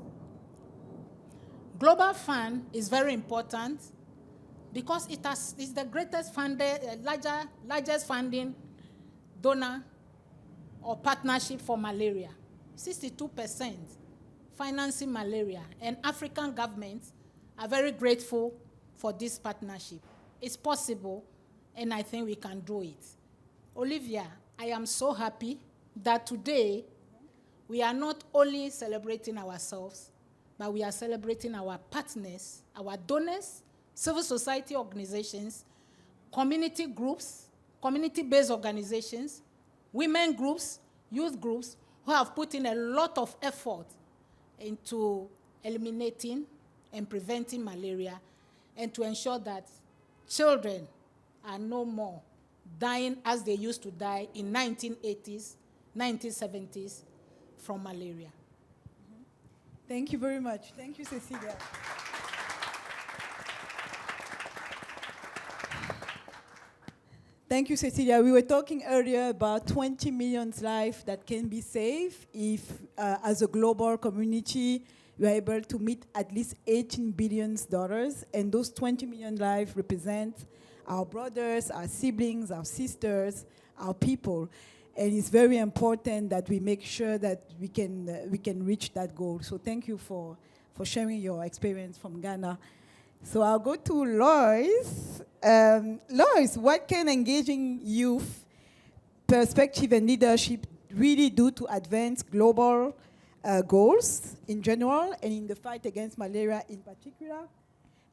Global Fund is very important because it's the greatest funded, largest funding donor or partnership for malaria. 62% financing malaria, and African governments are very grateful for this partnership. It's possible, and I think we can do it. Olivia, I am so happy that today we are not only celebrating ourselves, but we are celebrating our partners, our donors, civil society organizations, community groups, community-based organizations, women groups, youth groups, who have put in a lot of effort into eliminating and preventing malaria, and to ensure that children are no more dying as they used to die in 1980s, 1970s from malaria. Thank you very much. Thank you, Cecilia. Thank you, Cecilia. We were talking earlier about 20 million lives that can be saved if, as a global community, we are able to meet at least $18 billion. And those 20 million lives represent our brothers, our siblings, our sisters, our people. And it's very important that we make sure that we can reach that goal. So thank you for sharing your experience from Ghana. So I'll go to Lois. Lois, what can engaging youth perspective and leadership really do to advance global goals in general and in the fight against malaria in particular?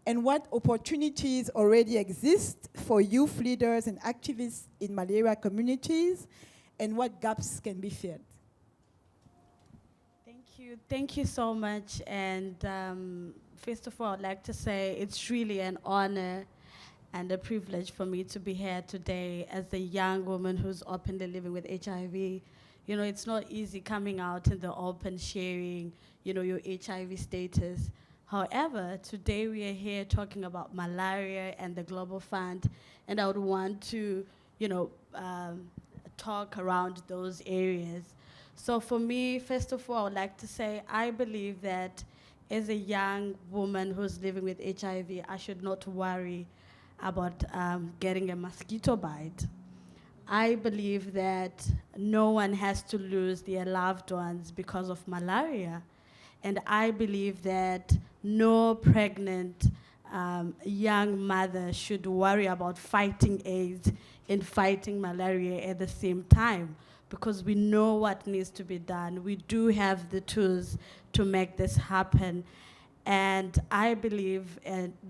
And what opportunities already exist for youth leaders and activists in malaria communities? And what gaps can be filled? Thank you so much. And first of all, I'd like to say it's really an honor and a privilege for me to be here today as a young woman who's openly living with HIV. You know, it's not easy coming out in the open, sharing, you know, your HIV status. However, today we are here talking about malaria and the Global Fund, and I would want to, you know, talk around those areas. So for me, first of all, I would like to say I believe that as a young woman who's living with HIV, I should not worry about getting a mosquito bite. I believe that no one has to lose their loved ones because of malaria. And I believe that no pregnant young mother should worry about fighting AIDS and fighting malaria at the same time, because we know what needs to be done. We do have the tools to make this happen. And I believe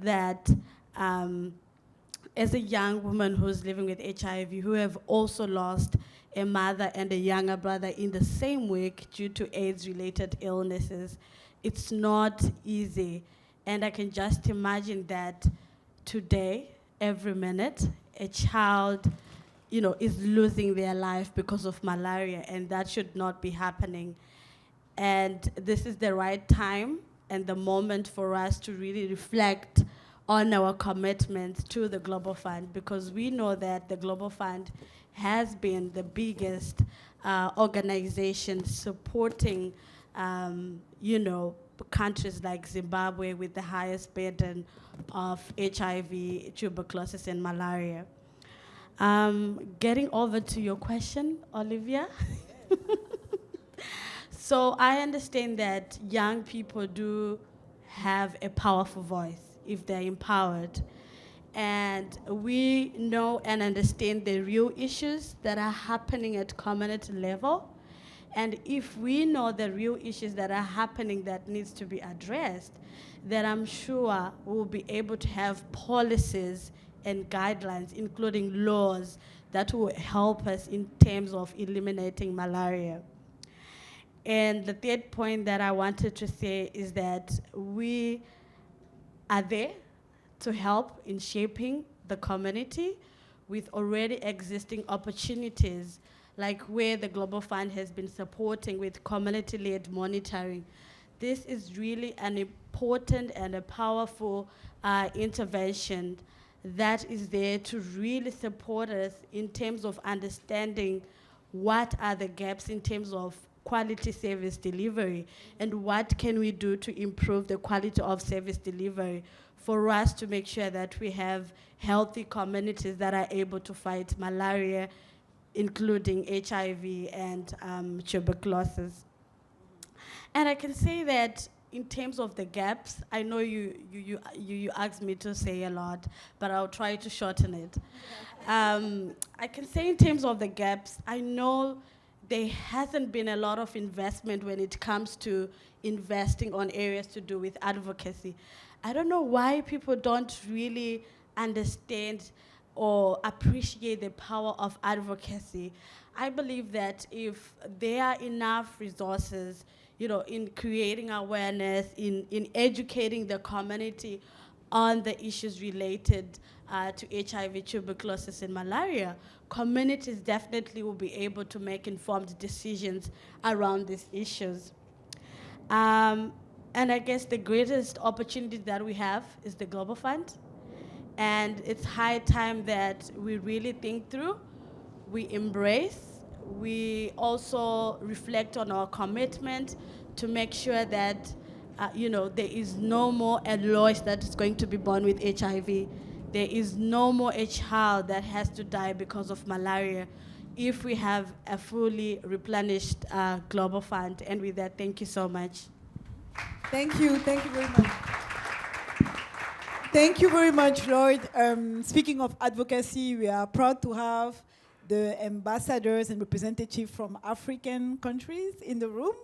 that as a young woman who's living with HIV, who have also lost a mother and a younger brother in the same week due to AIDS-related illnesses, it's not easy. And I can just imagine that today, every minute, a child, you know, is losing their life because of malaria, and that should not be happening. And this is the right time and the moment for us to really reflect on our commitment to the Global Fund, because we know that the Global Fund has been the biggest organization supporting, you know, countries like Zimbabwe with the highest burden of HIV, tuberculosis, and malaria. Getting over to your question, Olivia. So I understand that young people do have a powerful voice if they're empowered. And we know and understand the real issues that are happening at community level. And if we know the real issues that are happening that needs to be addressed, then I'm sure we'll be able to have policies and guidelines, including laws, that will help us in terms of eliminating malaria. And the third point that I wanted to say is that we are there to help in shaping the community with already existing opportunities, like where the Global Fund has been supporting with community-led monitoring. This is really an important and a powerful intervention that is there to really support us in terms of understanding what are the gaps in terms of quality service delivery and what can we do to improve the quality of service delivery for us to make sure that we have healthy communities that are able to fight malaria, including HIV and tuberculosis. And I can say that in terms of the gaps, I know you asked me to say a lot, but I'll try to shorten it. I can say in terms of the gaps, I know there hasn't been a lot of investment when it comes to investing on areas to do with advocacy. I don't know why people don't really understand or appreciate the power of advocacy. I believe that if there are enough resources, you know, in creating awareness, in educating the community on the issues related to HIV, tuberculosis, and malaria, communities definitely will be able to make informed decisions around these issues. And I guess the greatest opportunity that we have is the Global Fund. And it's high time that we really think through, we embrace, we also reflect on our commitment to make sure that there is no more Eloise that is going to be born with HIV. There is no more a child that has to die because of malaria if we have a fully replenished Global Fund. And with that, thank you so much. Thank you very much. Thank you very much, Lloyd. Speaking of advocacy, we are proud to have the ambassadors and representatives from African countries in the room,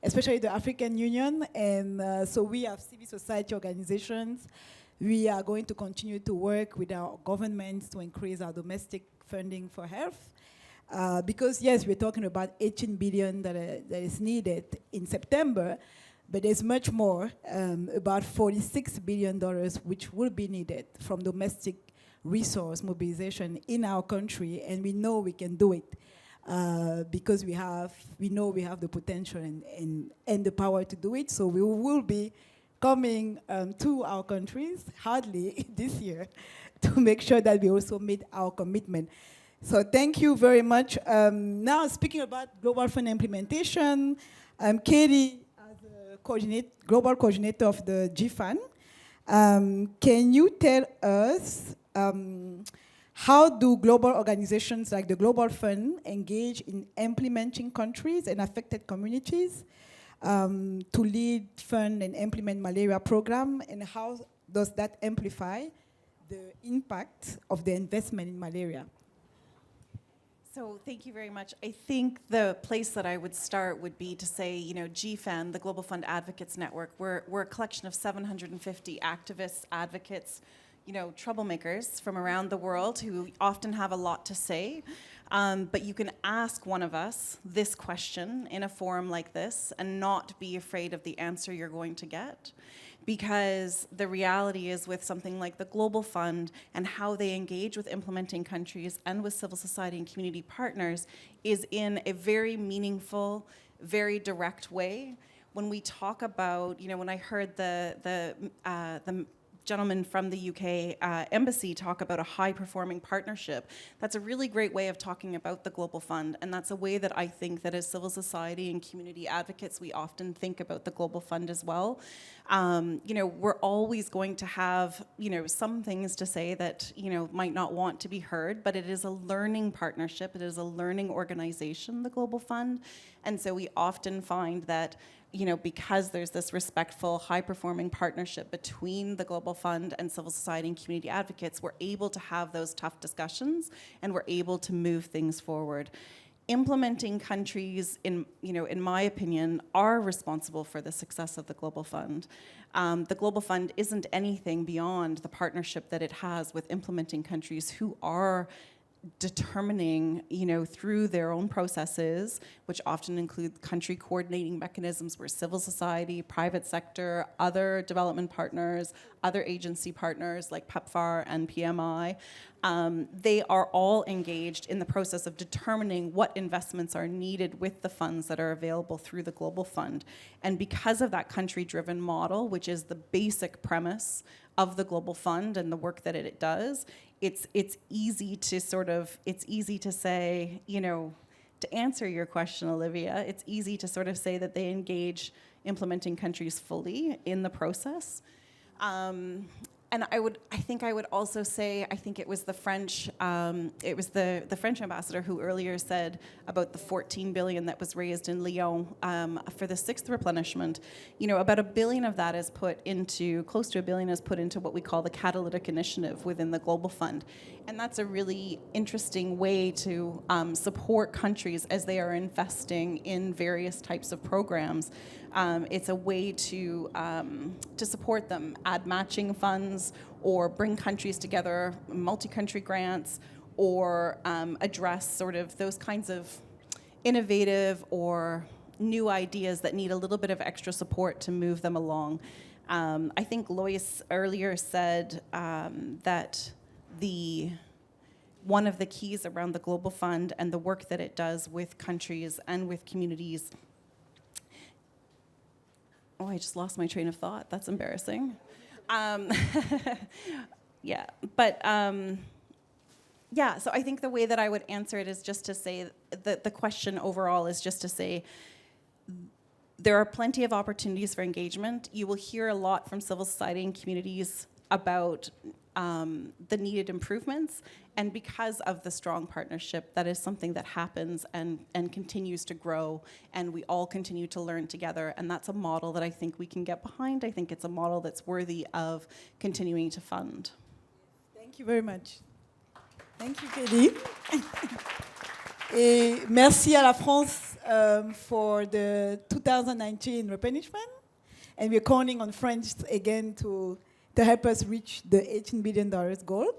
especially the African Union. And so we have civil society organizations. We are going to continue to work with our governments to increase our domestic funding for health. Because yes, we're talking about 18 billion that is needed in September, but there's much more, about $46 billion, which will be needed from domestic resource mobilization in our country, and we know we can do it because we know we have the potential and the power to do it. So we will be coming to our countries, hardly this year, to make sure that we also meet our commitment. So thank you very much. Now, speaking about Global Fund implementation, Katie, global coordinator of the GFAN. Can you tell us how do global organizations like the Global Fund engage in implementing countries and affected communities to lead, fund, and implement malaria program, and how does that amplify the impact of the investment in malaria? So thank you very much. I think the place that I would start would be to say, GFAN, the Global Fund Advocates Network, we're a collection of 750 activists, advocates, troublemakers from around the world who often have a lot to say. But you can ask one of us this question in a forum like this and not be afraid of the answer you're going to get. Because the reality is with something like the Global Fund and how they engage with implementing countries and with civil society and community partners is in a very meaningful, very direct way. When we talk about, when I heard the gentleman from the UK embassy talk about a high-performing partnership, that's a really great way of talking about the Global Fund, and that's a way that I think that as civil society and community advocates, we often think about the Global Fund as well. We're always going to have, some things to say that, might not want to be heard, but it is a learning partnership, it is a learning organization, the Global Fund, and so we often find that because there's this respectful, high-performing partnership between the Global Fund and civil society and community advocates, we're able to have those tough discussions and we're able to move things forward. Implementing countries, in my opinion, are responsible for the success of the Global Fund. The Global Fund isn't anything beyond the partnership that it has with implementing countries who are determining, through their own processes, which often include country coordinating mechanisms where civil society, private sector, other development partners, other agency partners like PEPFAR and PMI, they are all engaged in the process of determining what investments are needed with the funds that are available through the Global Fund. And because of that country-driven model, which is the basic premise of the Global Fund and the work that it does, it's easy to say, to answer your question, Olivia, it's easy to sort of say that they engage implementing countries fully in the process. And I think I would also say, I think it was the French, the French ambassador who earlier said about the 14 billion that was raised in Lyon for the 6th replenishment. About $1 billion of that is put into, close to $1 billion is put into what we call the catalytic initiative within the Global Fund. And that's a really interesting way to support countries as they are investing in various types of programs. It's a way to support them, add matching funds, or bring countries together, multi-country grants, or address sort of those kinds of innovative or new ideas that need a little bit of extra support to move them along. I think Lois earlier said that one of the keys around the Global Fund and the work that it does with countries and with communities Oh, I just lost my train of thought. That's embarrassing. Yeah, but yeah, so I think the way that I would answer it is just to say that the question overall is just to say there are plenty of opportunities for engagement. You will hear a lot from civil society and communities about the needed improvements, and because of the strong partnership, that is something that happens and continues to grow, and we all continue to learn together, and that's a model that I think we can get behind. I think it's a model that's worthy of continuing to fund. Thank you very much. Thank you, Kelly. Et merci à la France for the 2019 replenishment, and we're counting on France again to help us reach the $18 billion goal.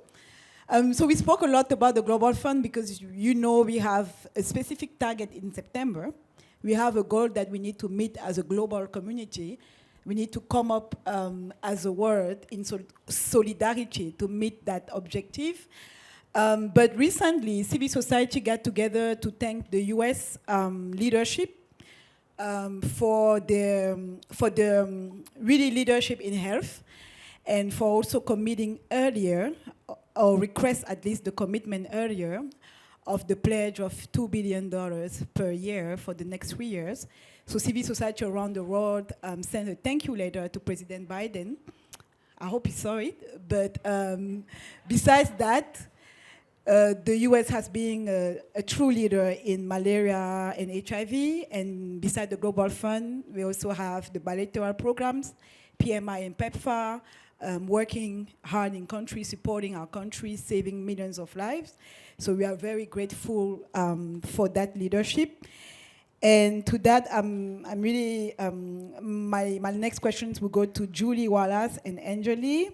So we spoke a lot about the Global Fund because you know we have a specific target in September. We have a goal that we need to meet as a global community. We need to come up as a world in solidarity to meet that objective. But recently, civil society got together to thank the US leadership for the really leadership in health, and for also committing earlier, or request at least the commitment earlier, of the pledge of $2 billion per year for the next 3 years. So civil society around the world sent a thank you letter to President Biden. I hope he saw it. But besides that, the US has been a true leader in malaria and HIV, and besides the Global Fund, we also have the bilateral programs, PMI and PEPFAR, working hard in countries, supporting our countries, saving millions of lives. So we are very grateful for that leadership. And to that, I'm really, my next questions will go to Julie Wallace and Anjali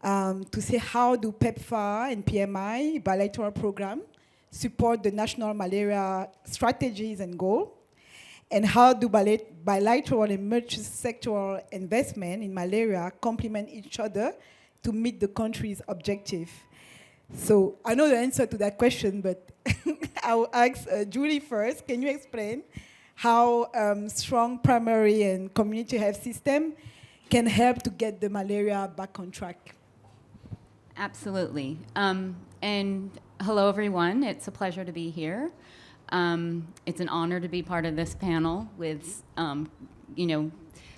to say how do PEPFAR and PMI, bilateral program, support the national malaria strategies and goals? And how do bilateral and multi-sectoral investment in malaria complement each other to meet the country's objective? So I know the answer to that question, but I will ask Julie first. Can you explain how strong primary and community health system can help to get the malaria back on track? Absolutely. And hello, everyone. It's a pleasure to be here. It's an honor to be part of this panel with,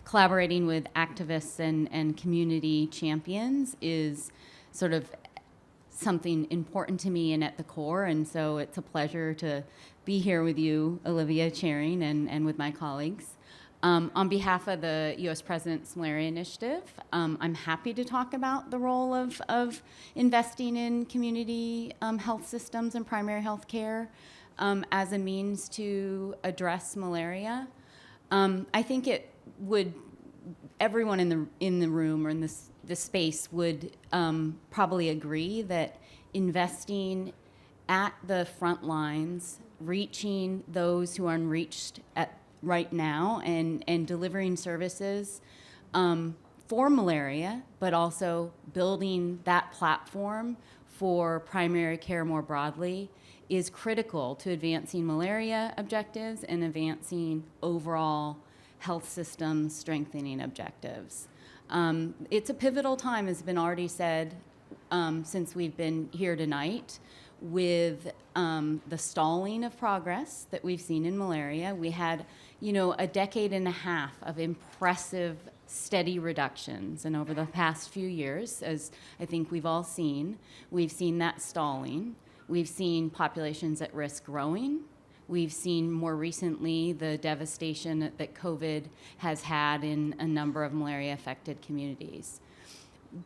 collaborating with activists and community champions is sort of something important to me and at the core. And so it's a pleasure to be here with you, Olivia, chairing, and with my colleagues. On behalf of the U.S. President's Malaria Initiative, I'm happy to talk about the role of investing in community health systems and primary health care as a means to address malaria. I think it would, everyone in the room or in this space would probably agree that investing at the front lines, reaching those who are unreached right now, and delivering services for malaria, but also building that platform for primary care more broadly is critical to advancing malaria objectives and advancing overall health system strengthening objectives. It's a pivotal time, as has been already said, since we've been here tonight, with the stalling of progress that we've seen in malaria. We had, a decade and a half of impressive, steady reductions, and over the past few years, as I think we've all seen, we've seen that stalling. We've seen populations at risk growing. We've seen more recently the devastation that COVID has had in a number of malaria-affected communities.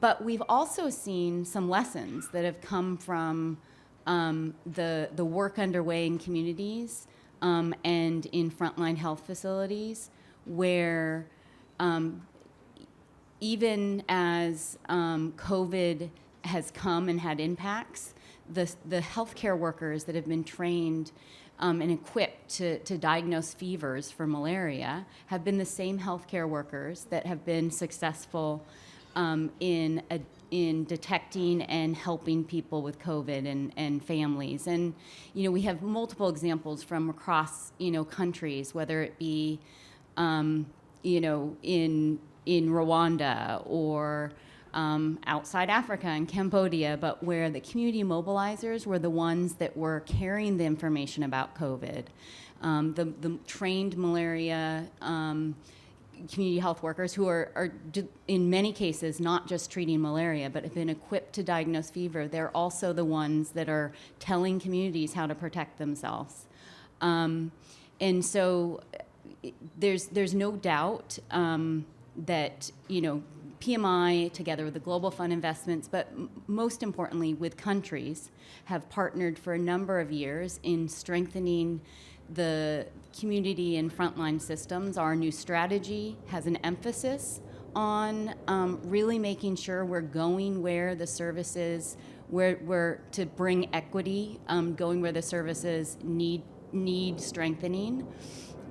But we've also seen some lessons that have come from the work underway in communities and in frontline health facilities, where even as COVID has come and had impacts, the healthcare workers that have been trained and equipped to diagnose fevers for malaria have been the same healthcare workers that have been successful in detecting and helping people with COVID and families. And, we have multiple examples from across, countries, whether it be in Rwanda or outside Africa and Cambodia, but where the community mobilizers were the ones that were carrying the information about COVID. The trained malaria community health workers who are in many cases not just treating malaria but have been equipped to diagnose fever. They're also the ones that are telling communities how to protect themselves. And so there's no doubt that PMI, together with the Global Fund investments, but most importantly with countries, have partnered for a number of years in strengthening the community and frontline systems. Our new strategy has an emphasis on really making sure we're going where the services, where to bring equity, going where the services need strengthening.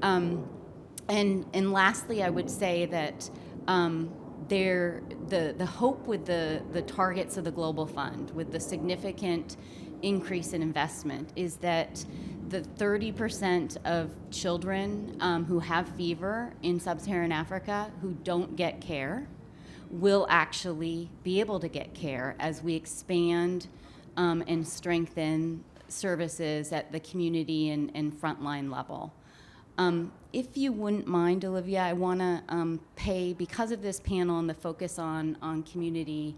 And lastly, I would say that the hope with the targets of the Global Fund, with the significant increase in investment, is that the 30% of children who have fever in sub-Saharan Africa who don't get care will actually be able to get care as we expand and strengthen services at the community and frontline level. If you wouldn't mind, Olivia, I want to pay, because of this panel and the focus on community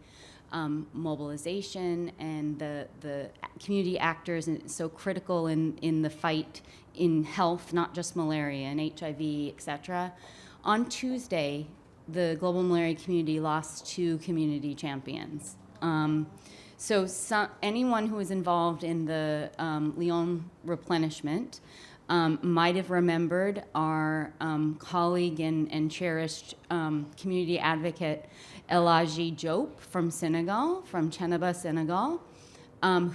mobilization and the community actors, and so critical in the fight in health, not just malaria and HIV, et cetera. On Tuesday, the global malaria community lost 2 community champions. So anyone who was involved in the Lyon replenishment might have remembered our colleague and cherished community advocate Elaji Diop from Senegal, from Thiénaba, Senegal,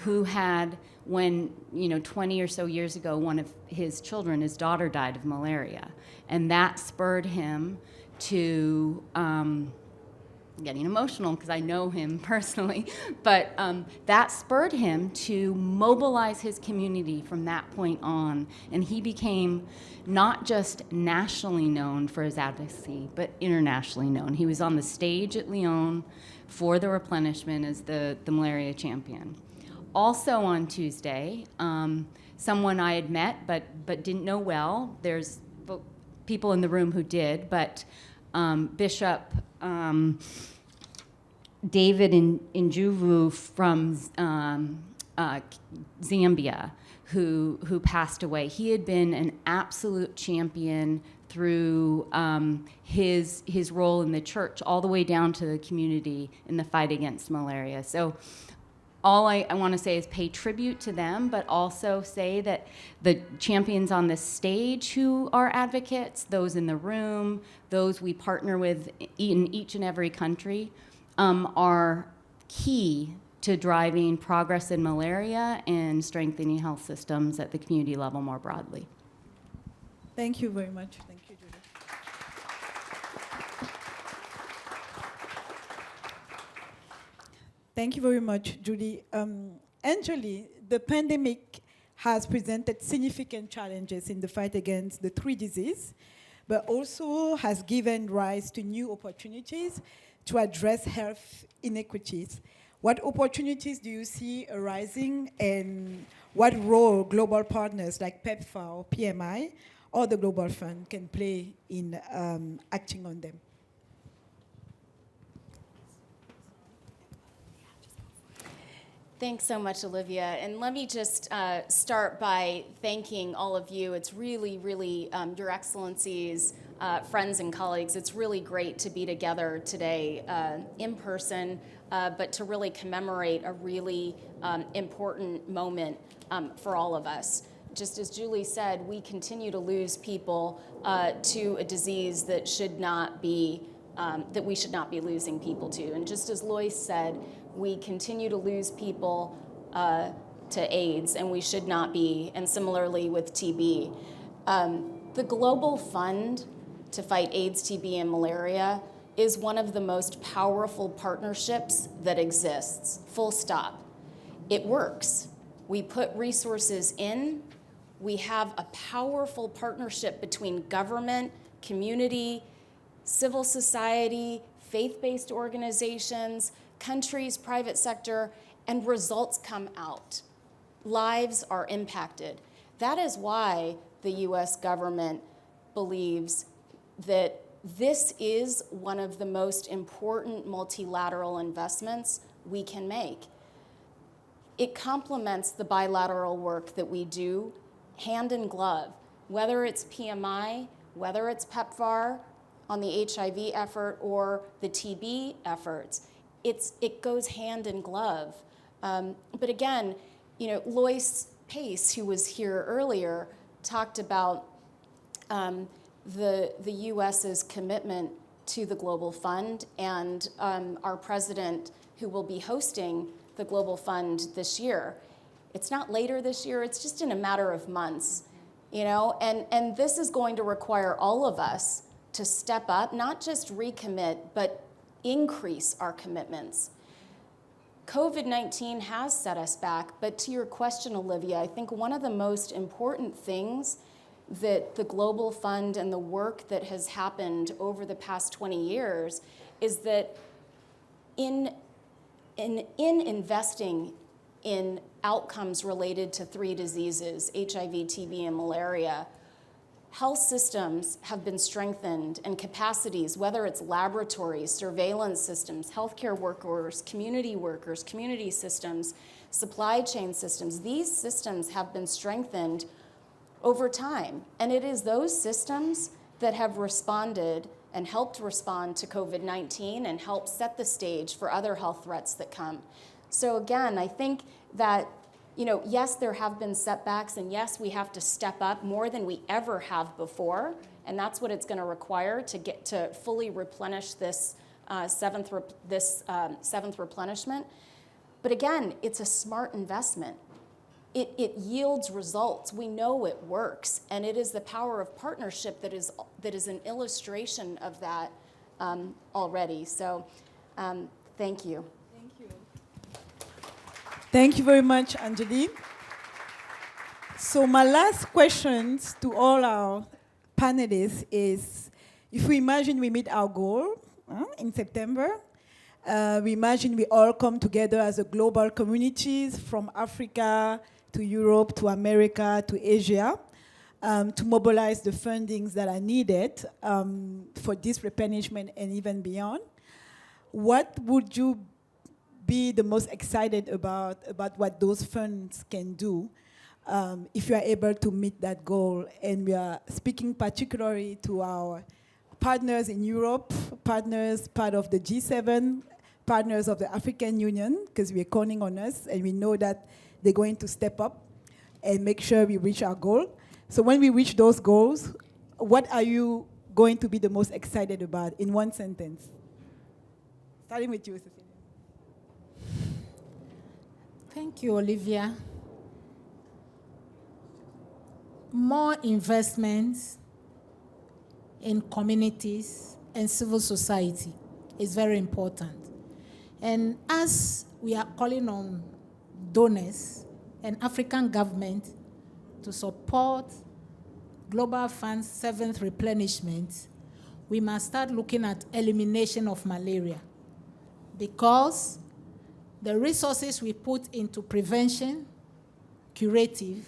who had, when 20 or so years ago, one of his children, his daughter, died of malaria, and that spurred him to. Getting emotional because I know him personally, but that spurred him to mobilize his community from that point on, and he became not just nationally known for his advocacy, but internationally known. He was on the stage at Lyon for the replenishment as the malaria champion. Also on Tuesday, someone I had met but didn't know well. There's people in the room who did, but Bishop David Njuvu from Zambia, who passed away. He had been an absolute champion through his role in the church all the way down to the community in the fight against malaria. So all I want to say is pay tribute to them, but also say that the champions on the stage who are advocates, those in the room, those we partner with in each and every country, are key to driving progress in malaria and strengthening health systems at the community level more broadly. Thank you very much. Thank you, Judy. Thank you very much, Judy. Angeli, the pandemic has presented significant challenges in the fight against the 3 diseases, but also has given rise to new opportunities to address health inequities. What opportunities do you see arising, and what role global partners like PEPFAR or PMI or the Global Fund can play in acting on them? Thanks so much, Olivia. And let me just start by thanking all of you. It's really, really, Your Excellencies, friends and colleagues, it's really great to be together today in person, but to really commemorate a really important moment for all of us. Just as Julie said, we continue to lose people to a disease that should not be, that we should not be losing people to. And just as Lois said, we continue to lose people to AIDS, and we should not be, and similarly with TB. The Global Fund to fight AIDS, TB, and malaria is one of the most powerful partnerships that exists, full stop. It works. We put resources in. We have a powerful partnership between government, community, civil society, faith-based organizations, countries, private sector, and results come out. Lives are impacted. That is why the US government believes that this is one of the most important multilateral investments we can make. It complements the bilateral work that we do hand in glove, whether it's PMI, whether it's PEPFAR on the HIV effort or the TB efforts. It goes hand in glove. But again, Lois Pace, who was here earlier, talked about the US's commitment to the Global Fund, and our president, who will be hosting the Global Fund this year. It's not later this year, it's just in a matter of months, and this is going to require all of us to step up, not just recommit, but increase our commitments. COVID-19 has set us back, but to your question, Olivia, I think one of the most important things that the Global Fund and the work that has happened over the past 20 years is that in investing in outcomes related to 3 diseases, HIV, TB, and malaria, health systems have been strengthened, and capacities, whether it's laboratories, surveillance systems, healthcare workers, community systems, supply chain systems, these systems have been strengthened over time. And it is those systems that have responded and helped respond to COVID-19 and helped set the stage for other health threats that come. So again, I think that yes, there have been setbacks, and yes, we have to step up more than we ever have before, and that's what it's going to require to get to fully replenish this seventh replenishment. But again, it's a smart investment. It yields results. We know it works, and it is the power of partnership that is an illustration of that already. So, thank you. Thank you very much, Anjali. So my last questions to all our panelists is, if we imagine we meet our goal in September, we imagine we all come together as a global communities from Africa to Europe to America to Asia to mobilize the fundings that are needed for this replenishment and even beyond. What would you be the most excited about what those funds can do if you are able to meet that goal? And we are speaking particularly to our partners in Europe, part of the G7, partners of the African Union, because we're counting on us, and we know that they're going to step up and make sure we reach our goal. So when we reach those goals, what are you going to be the most excited about in one sentence? Starting with you, Cecilia. Thank you, Olivia. More investments in communities and civil society is very important. And as we are calling on donors and African government to support Global Fund's 7th replenishment, we must start looking at elimination of malaria, because the resources we put into prevention, curative,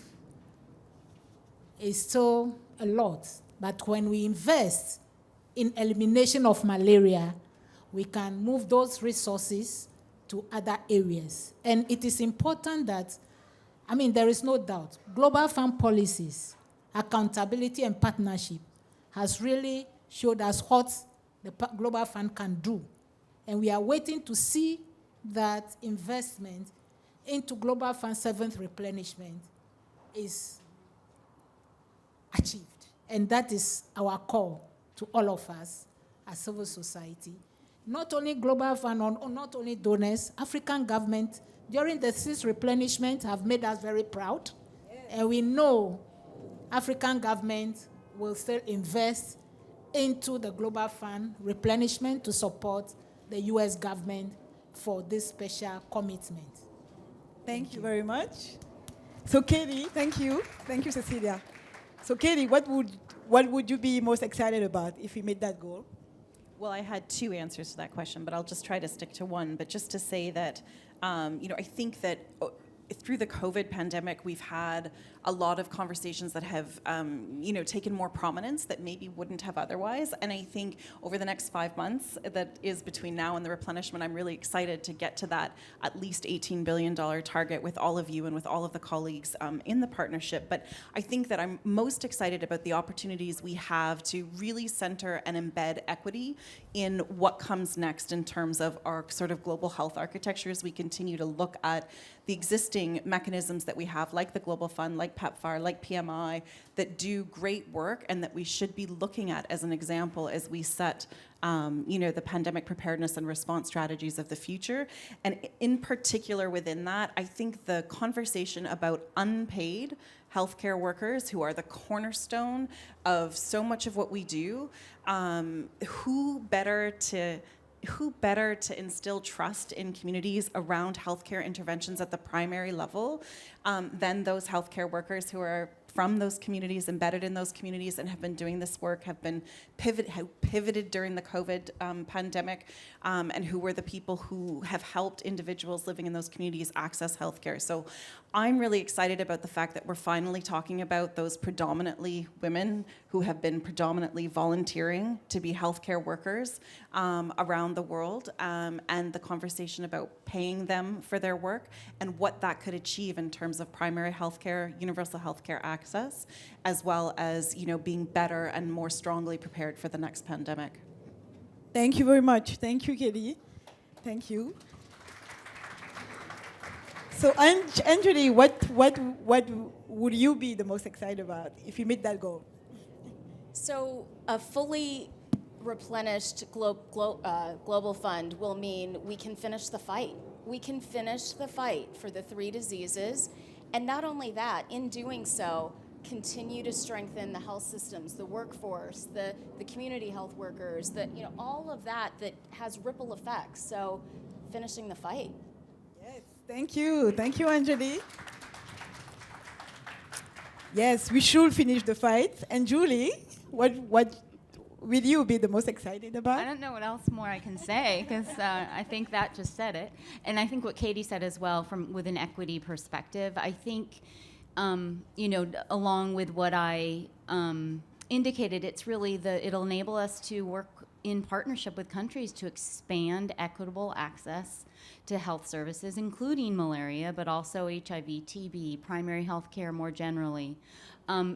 is still a lot. But when we invest in elimination of malaria, we can move those resources to other areas. And it is important that, there is no doubt, Global Fund policies, accountability and partnership has really showed us what the Global Fund can do. And we are waiting to see that investment into Global Fund 7th replenishment is achieved. And that is our call to all of us as civil society. Not only Global Fund, or not only donors, African government during the 6th replenishment have made us very proud. Yes. And we know African government will still invest into the Global Fund replenishment to support the US government for this special commitment. Thank you very much. So Katie, thank you. Thank you, Cecilia. So Katie, what would you be most excited about if we made that goal? Well, I had two answers to that question, but I'll just try to stick to one. But just to say that, I think that through the COVID pandemic, we've had a lot of conversations that have, taken more prominence that maybe wouldn't have otherwise. And I think over the next 5 months, that is between now and the replenishment, I'm really excited to get to that at least $18 billion target with all of you and with all of the colleagues in the partnership. But I think that I'm most excited about the opportunities we have to really center and embed equity in what comes next in terms of our sort of global health architecture as we continue to look at the existing mechanisms that we have, like the Global Fund, like PEPFAR, like PMI, that do great work and that we should be looking at as an example as we set the pandemic preparedness and response strategies of the future. And in particular within that, I think the conversation about unpaid healthcare workers, who are the cornerstone of so much of what we do, who better to instill trust in communities around healthcare interventions at the primary level than those healthcare workers who are from those communities, embedded in those communities, and have been doing this work, have pivoted during the COVID pandemic, and who were the people who have helped individuals living in those communities access healthcare. So I'm really excited about the fact that we're finally talking about those predominantly women who have been predominantly volunteering to be healthcare workers around the world, and the conversation about paying them for their work and what that could achieve in terms of primary healthcare, universal healthcare access, as well as being better and more strongly prepared for the next pandemic. Thank you very much. Thank you, Kelly. Thank you. So, Anjali, what would you be the most excited about if you meet that goal? So a fully replenished global fund will mean we can finish the fight. We can finish the fight for the 3 diseases. And not only that, in doing so, continue to strengthen the health systems, the workforce, the community health workers, all of that has ripple effects. So finishing the fight. Yes, thank you. Thank you, Anjali. Yes, we should finish the fight. And Julie, what will you be the most excited about? I don't know what else more I can say, because I think that just said it. And I think what Katie said as well, with an equity perspective, I think, along with what I indicated, it's really it'll enable us to work in partnership with countries to expand equitable access to health services, including malaria, but also HIV, TB, primary health care more generally.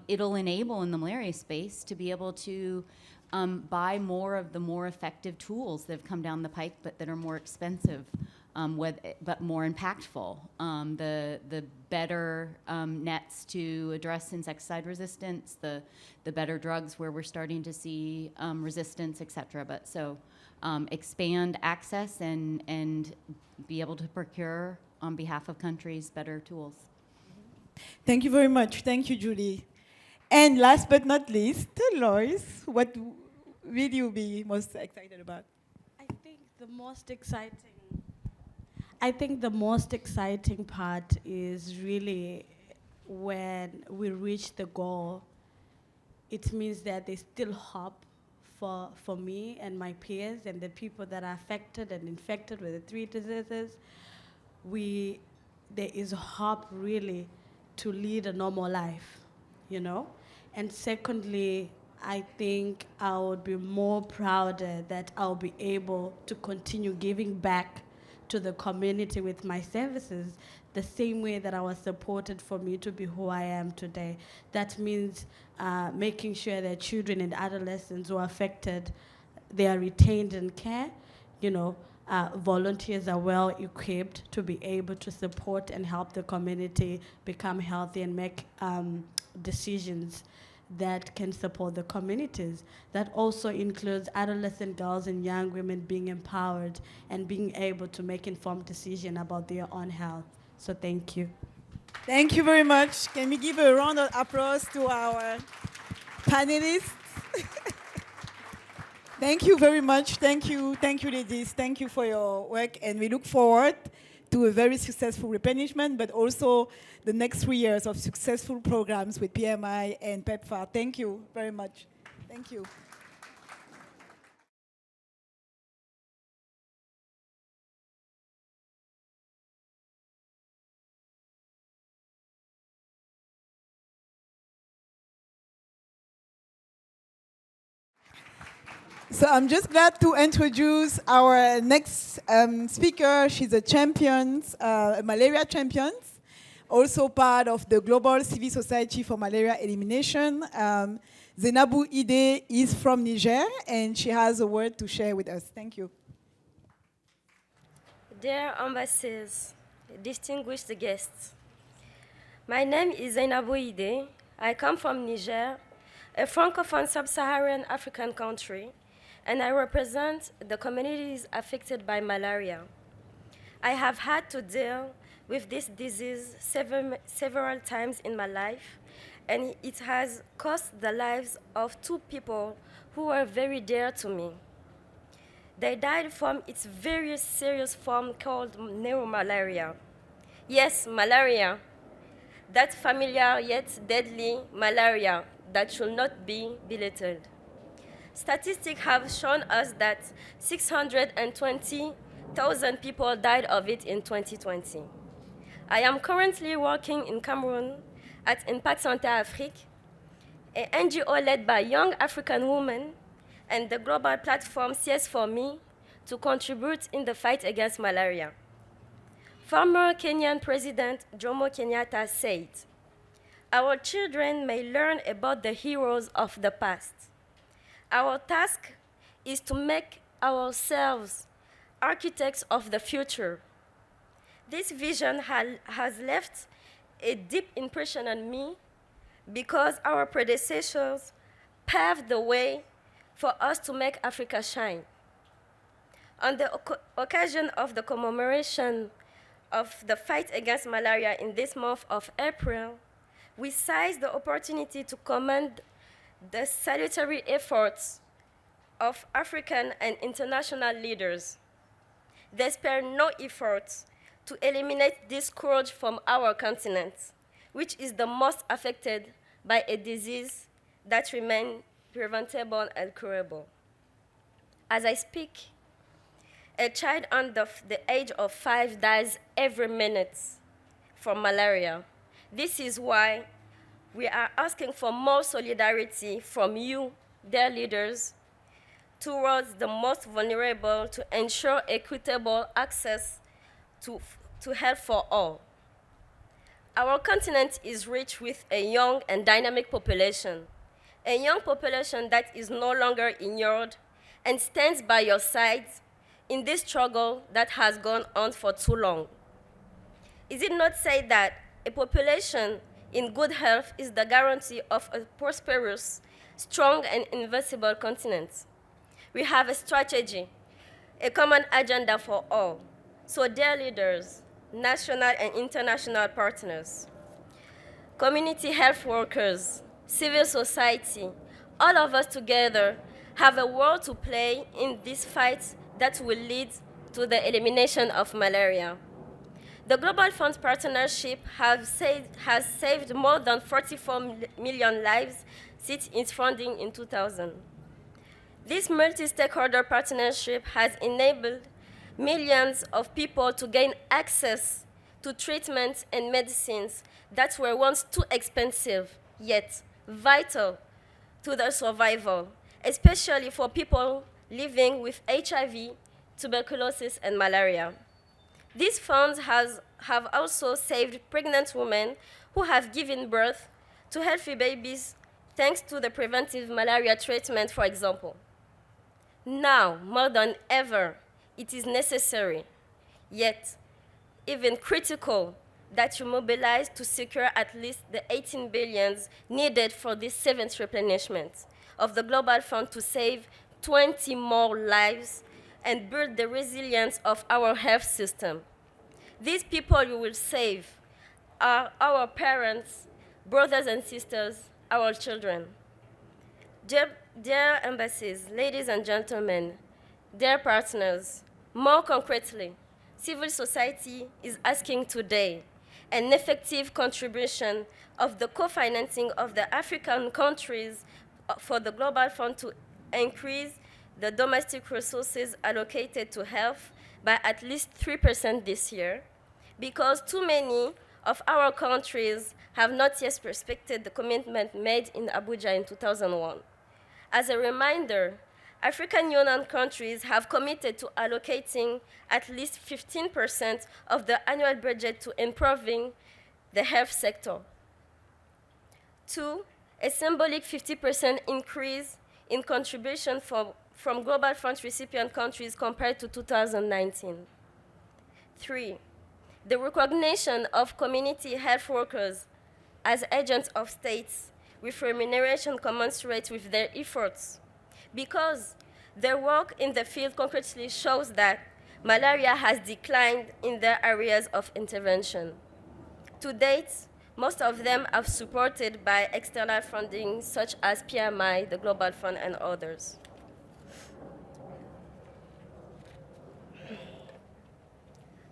It'll enable in the malaria space to be able to buy more of the more effective tools that have come down the pike, but that are more expensive, but more impactful. The better nets to address insecticide resistance, the better drugs where we're starting to see resistance, et cetera. But so expand access and be able to procure on behalf of countries better tools. Thank you very much. Thank you, Julie. And last but not least, Lois, what will you be most excited about? I think the most exciting part is really when we reach the goal. It means that there's still hope for me and my peers and the people that are affected and infected with the 3 diseases. There is hope really to lead a normal life, And secondly, I think I would be more prouder that I'll be able to continue giving back to the community with my services the same way that I was supported for me to be who I am today. That means making sure that children and adolescents who are affected, they are retained in care. Volunteers are well equipped to be able to support and help the community become healthy and make decisions that can support the communities. That also includes adolescent girls and young women being empowered and being able to make informed decisions about their own health. So thank you. Thank you very much. Can we give a round of applause to our panelists? Thank you very much. Thank you, ladies. Thank you for your work, and we look forward to a very successful replenishment, but also the next 3 years of successful programs with PMI and PEPFAR. Thank you very much. Thank you. So I'm just glad to introduce our next speaker. She's a champion, a malaria champion, also part of the Global Civil Society for Malaria Elimination. Zainabou Ide is from Niger, and she has a word to share with us. Thank you. Dear ambassadors, distinguished guests, my name is Zainabou Ide. I come from Niger, a francophone sub-Saharan African country, and I represent the communities affected by malaria. I have had to deal with this disease several times in my life, and it has cost the lives of 2 people who were very dear to me. They died from its very serious form called neuromalaria. Yes, malaria. That familiar yet deadly malaria that should not be belittled. Statistics have shown us that 620,000 people died of it in 2020. I am currently working in Cameroon at Impact Santé Afrique, an NGO led by young African women, and the global platform CS4Me to contribute in the fight against malaria. Former Kenyan President Jomo Kenyatta said, "Our children may learn about the heroes of the past. Our task is to make ourselves architects of the future." This vision has left a deep impression on me because our predecessors paved the way for us to make Africa shine. On the occasion of the commemoration of the fight against malaria in this month of April, we seized the opportunity to commend the salutary efforts of African and international leaders. They spared no efforts to eliminate this scourge from our continent, which is the most affected by a disease that remains preventable and curable. As I speak, a child under the age of 5 dies every minute from malaria. This is why we are asking for more solidarity from you, their leaders, towards the most vulnerable to ensure equitable access to health for all. Our continent is rich with a young and dynamic population, a young population that is no longer ignored and stands by your side in this struggle that has gone on for too long. Is it not said that a population in good health is the guarantee of a prosperous, strong, and invincible continent? We have a strategy, a common agenda for all. So, dear leaders, national and international partners, community health workers, civil society, all of us together have a role to play in this fight that will lead to the elimination of malaria. The Global Fund Partnership has saved more than 44 million lives since its founding in 2000. This multi-stakeholder partnership has enabled millions of people to gain access to treatments and medicines that were once too expensive, yet vital to their survival, especially for people living with HIV, tuberculosis, and malaria. These funds have also saved pregnant women who have given birth to healthy babies thanks to the preventive malaria treatment, for example. Now, more than ever, it is necessary, yet even critical, that you mobilize to secure at least the 18 billions needed for this 7th replenishment of the Global Fund to save 20 more lives and build the resilience of our health system. These people you will save are our parents, brothers and sisters, our children. Dear embassies, ladies and gentlemen, dear partners, more concretely, civil society is asking today an effective contribution of the co-financing of the African countries for the Global Fund to increase the domestic resources allocated to health by at least 3% this year, because too many of our countries have not yet respected the commitment made in Abuja in 2001. As a reminder, African Union countries have committed to allocating at least 15% of the annual budget to improving the health sector. 2, a symbolic 50% increase in contribution from Global Fund recipient countries compared to 2019. 3, the recognition of community health workers as agents of states with remuneration commensurate with their efforts, because their work in the field concretely shows that malaria has declined in their areas of intervention. To date, most of them are supported by external funding such as PMI, the Global Fund, and others.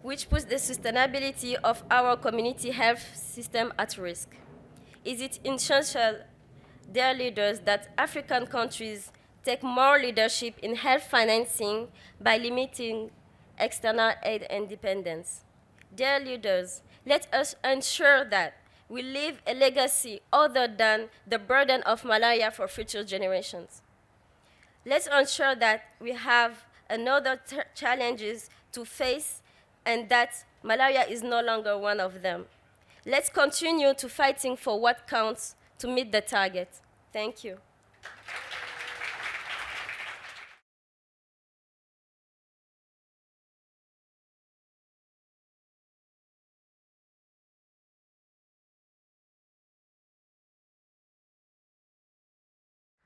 Which puts the sustainability of our community health system at risk. Is it essential, dear leaders, that African countries take more leadership in health financing by limiting external aid and dependence? Dear leaders, let us ensure that we leave a legacy other than the burden of malaria for future generations. Let's ensure that we have another challenges to face and that malaria is no longer one of them. Let's continue to fighting for what counts to meet the target. Thank you.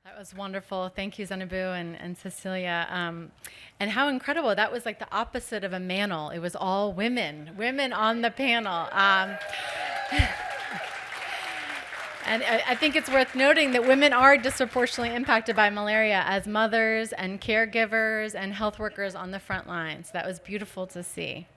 That was wonderful. Thank you, Zainabu and Cecilia. And how incredible. That was like the opposite of a manel. It was all women on the panel. And I think it's worth noting that women are disproportionately impacted by malaria as mothers and caregivers and health workers on the front lines. That was beautiful to see.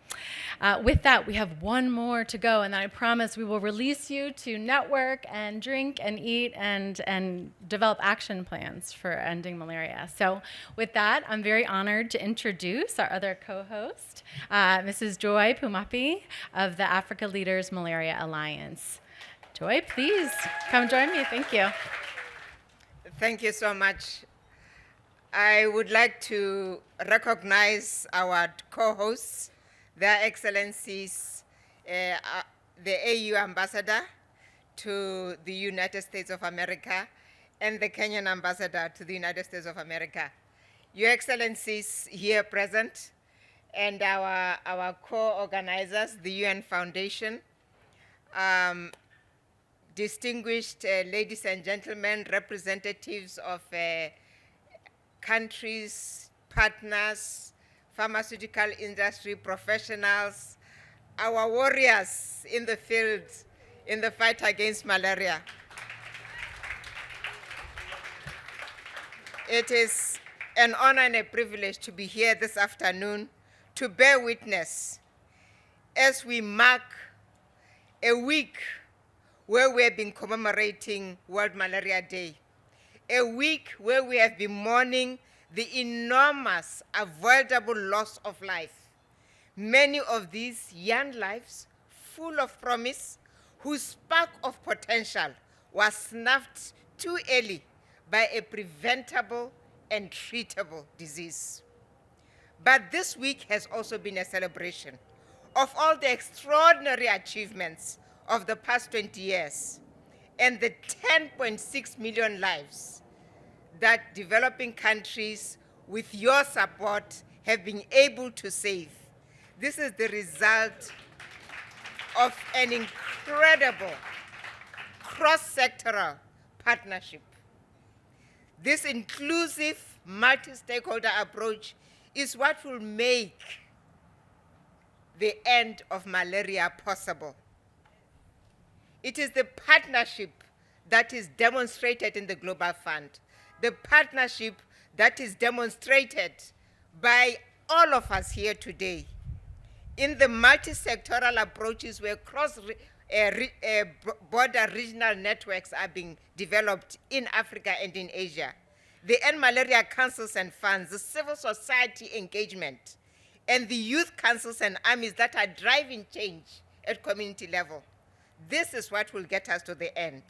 With that, we have one more to go, and I promise we will release you to network and drink and eat and develop action plans for ending malaria. So with that, I'm very honored to introduce our other co-host, Mrs. Joy Pumapi of the Africa Leaders Malaria Alliance. Joy, please come join me. Thank you. Thank you so much. I would like to recognize our co-hosts, Their Excellencies, the AU Ambassador to the United States of America and the Kenyan Ambassador to the United States of America. Your Excellencies here present and our co-organizers, the UN Foundation, distinguished ladies and gentlemen, representatives of countries, partners, pharmaceutical industry professionals, our warriors in the field in the fight against malaria. It is an honor and a privilege to be here this afternoon to bear witness as we mark a week where we have been commemorating World Malaria Day, a week where we have been mourning the enormous, avoidable loss of life. Many of these young lives, full of promise, whose spark of potential was snuffed too early by a preventable and treatable disease. But this week has also been a celebration of all the extraordinary achievements of the past 20 years and the 10.6 million lives that developing countries, with your support, have been able to save. This is the result of an incredible cross-sectoral partnership. This inclusive, multi-stakeholder approach is what will make the end of malaria possible. It is the partnership that is demonstrated in the Global Fund, the partnership that is demonstrated by all of us here today in the multi-sectoral approaches where cross-border regional networks are being developed in Africa and in Asia. The End Malaria Councils and Funds, the civil society engagement, and the youth councils and armies that are driving change at community level. This is what will get us to the end.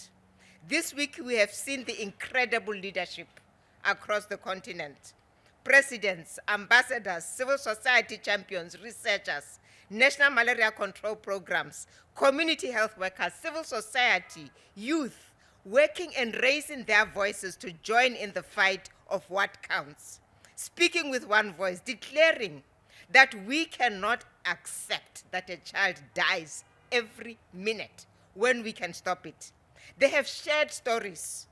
This week we have seen the incredible leadership across the continent. presidents, ambassadors, civil society champions, researchers, national malaria control programs, community health workers, civil society, youth, working and raising their voices to join in the fight of what counts, speaking with one voice, declaring that we cannot accept that a child dies every minute when we can stop it. They have shared stories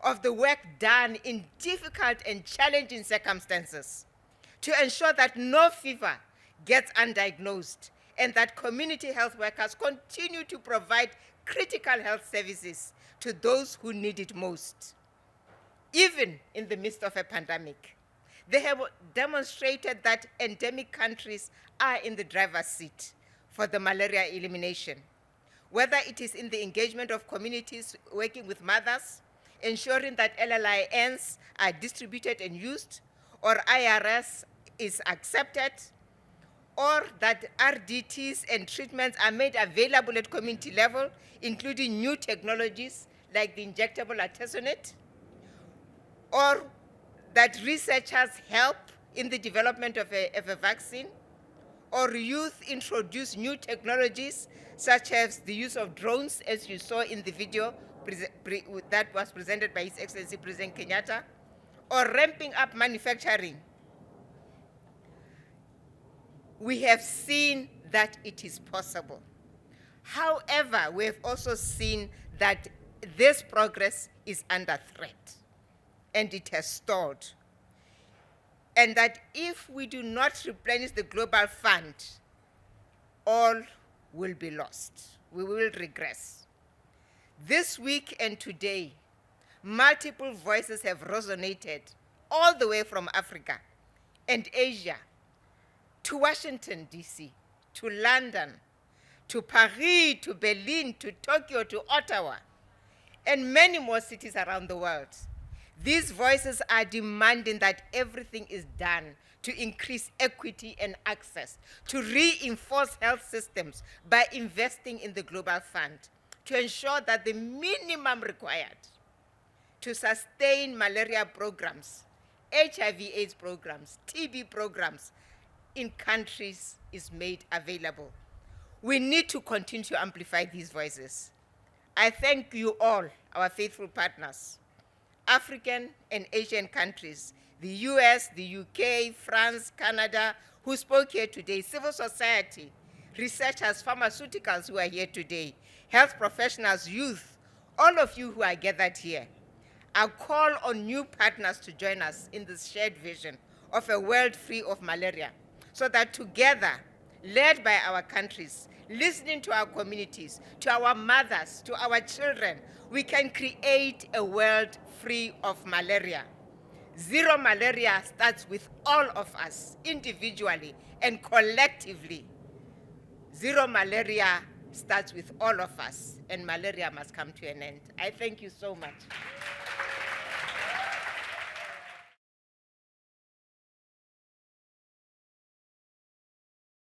of the work done in difficult and challenging circumstances to ensure that no fever gets undiagnosed and that community health workers continue to provide critical health services to those who need it most. Even in the midst of a pandemic, they have demonstrated that endemic countries are in the driver's seat for the malaria elimination, whether it is in the engagement of communities working with mothers, ensuring that LLINs are distributed and used, or IRS is accepted, or that RDTs and treatments are made available at community level, including new technologies like the injectable artesunate, or that researchers help in the development of a vaccine, or youth introduce new technologies such as the use of drones, as you saw in the video that was presented by His Excellency President Kenyatta, or ramping up manufacturing. We have seen that it is possible. However, we have also seen that this progress is under threat, and it has stalled. And that if we do not replenish the global fund, all will be lost. We will regress. This week and today, multiple voices have resonated all the way from Africa and Asia to Washington, D.C., to London, to Paris, to Berlin, to Tokyo, to Ottawa, and many more cities around the world. These voices are demanding that everything is done to increase equity and access, to reinforce health systems by investing in the Global Fund, to ensure that the minimum required to sustain malaria programs, HIV/AIDS programs, TB programs in countries is made available. We need to continue to amplify these voices. I thank you all, our faithful partners, African and Asian countries, the US, the UK, France, Canada, who spoke here today, civil society, researchers, pharmaceuticals who are here today, health professionals, youth, all of you who are gathered here. I call on new partners to join us in this shared vision of a world free of malaria, so that together, led by our countries, listening to our communities, to our mothers, to our children, we can create a world free of malaria. Zero malaria starts with all of us, individually and collectively. Zero malaria starts with all of us, and malaria must come to an end. I thank you so much.